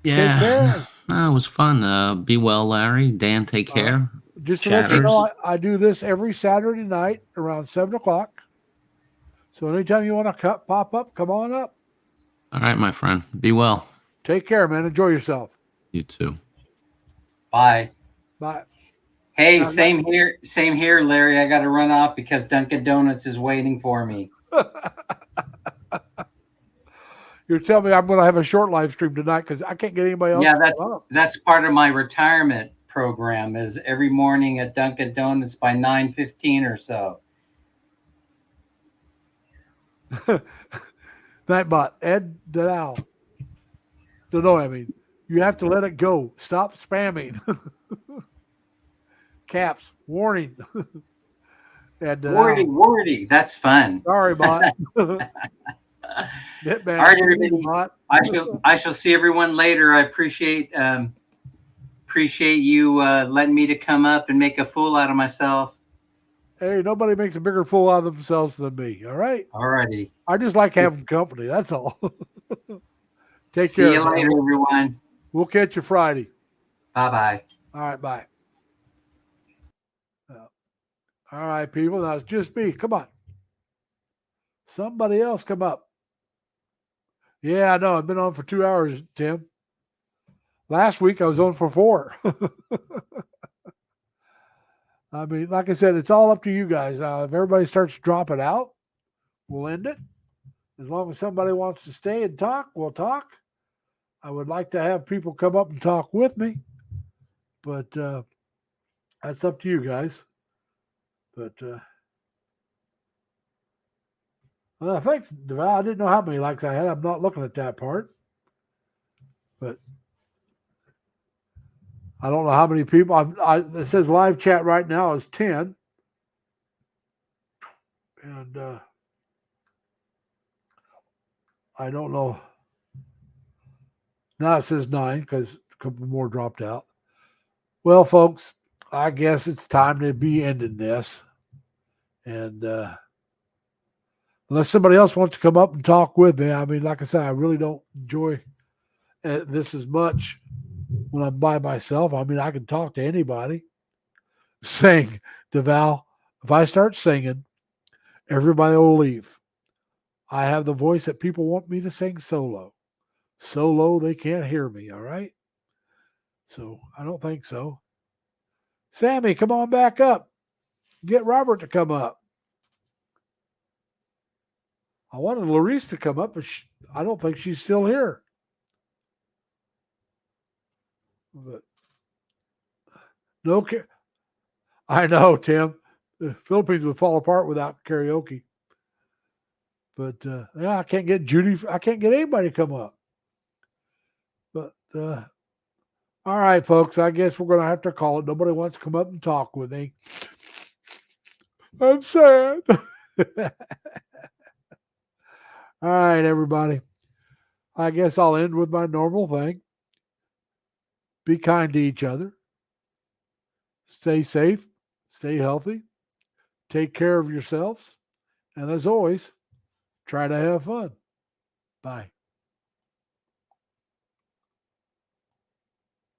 Yeah, take care. No, it was fun. Be well, Larry. Dan, take care. Just to let you know, I do this every Saturday night around 7:00. So anytime you want to pop up, come on up. All right, my friend. Be well. Take care, man. Enjoy yourself. You too. Bye. Bye. Hey, same here, Larry. I got to run off because Dunkin' Donuts is waiting for me. You're telling me I'm going to have a short live stream tonight because I can't get anybody else. Yeah, that's part of my retirement program. Is every morning at Dunkin' Donuts by 9:15 or so. Nightbot, Ed Dow. Don't know. I mean, you have to let it go. Stop spamming. Caps, warning. And, Wardy. That's fun. Sorry, bot. All right, everybody. I shall see everyone later. I appreciate you letting me to come up and make a fool out of myself. Hey, nobody makes a bigger fool out of themselves than me. All right. All righty. I just like having company. That's all. Take See care. See you later, everyone. We'll catch you Friday. Bye-bye. All right. Bye. All right, people. Now it's just me. Come on. Somebody else come up. Yeah, I know. I've been on for 2 hours, Tim. Last week I was on for 4. I mean, like I said, it's all up to you guys. If everybody starts dropping out, we'll end it. As long as somebody wants to stay and talk, we'll talk. I would like to have people come up and talk with me, but that's up to you guys. But well, thanks, Deval. I didn't know how many likes I had. I'm not looking at that part. But I don't know how many people. It says live chat right now is 10. And I don't know. Now it says 9 because a couple more dropped out. Well, folks, I guess it's time to be ending this. And unless somebody else wants to come up and talk with me. I mean, like I said, I really don't enjoy this as much when I'm by myself. I mean, I can talk to anybody. Sing to Val. If I start singing, everybody will leave. I have the voice that people want me to sing solo. So low they can't hear me, all right? So I don't think so. Sammy, come on back up. Get Robert to come up. I wanted Larice to come up, but I don't think she's still here. But no, I know, Tim. The Philippines would fall apart without karaoke. But yeah, I can't get Judy. I can't get anybody to come up. But all right, folks. I guess we're going to have to call it. Nobody wants to come up and talk with me. I'm sad. All right, everybody. I guess I'll end with my normal thing. Be kind to each other. Stay safe. Stay healthy. Take care of yourselves. And as always, try to have fun. Bye.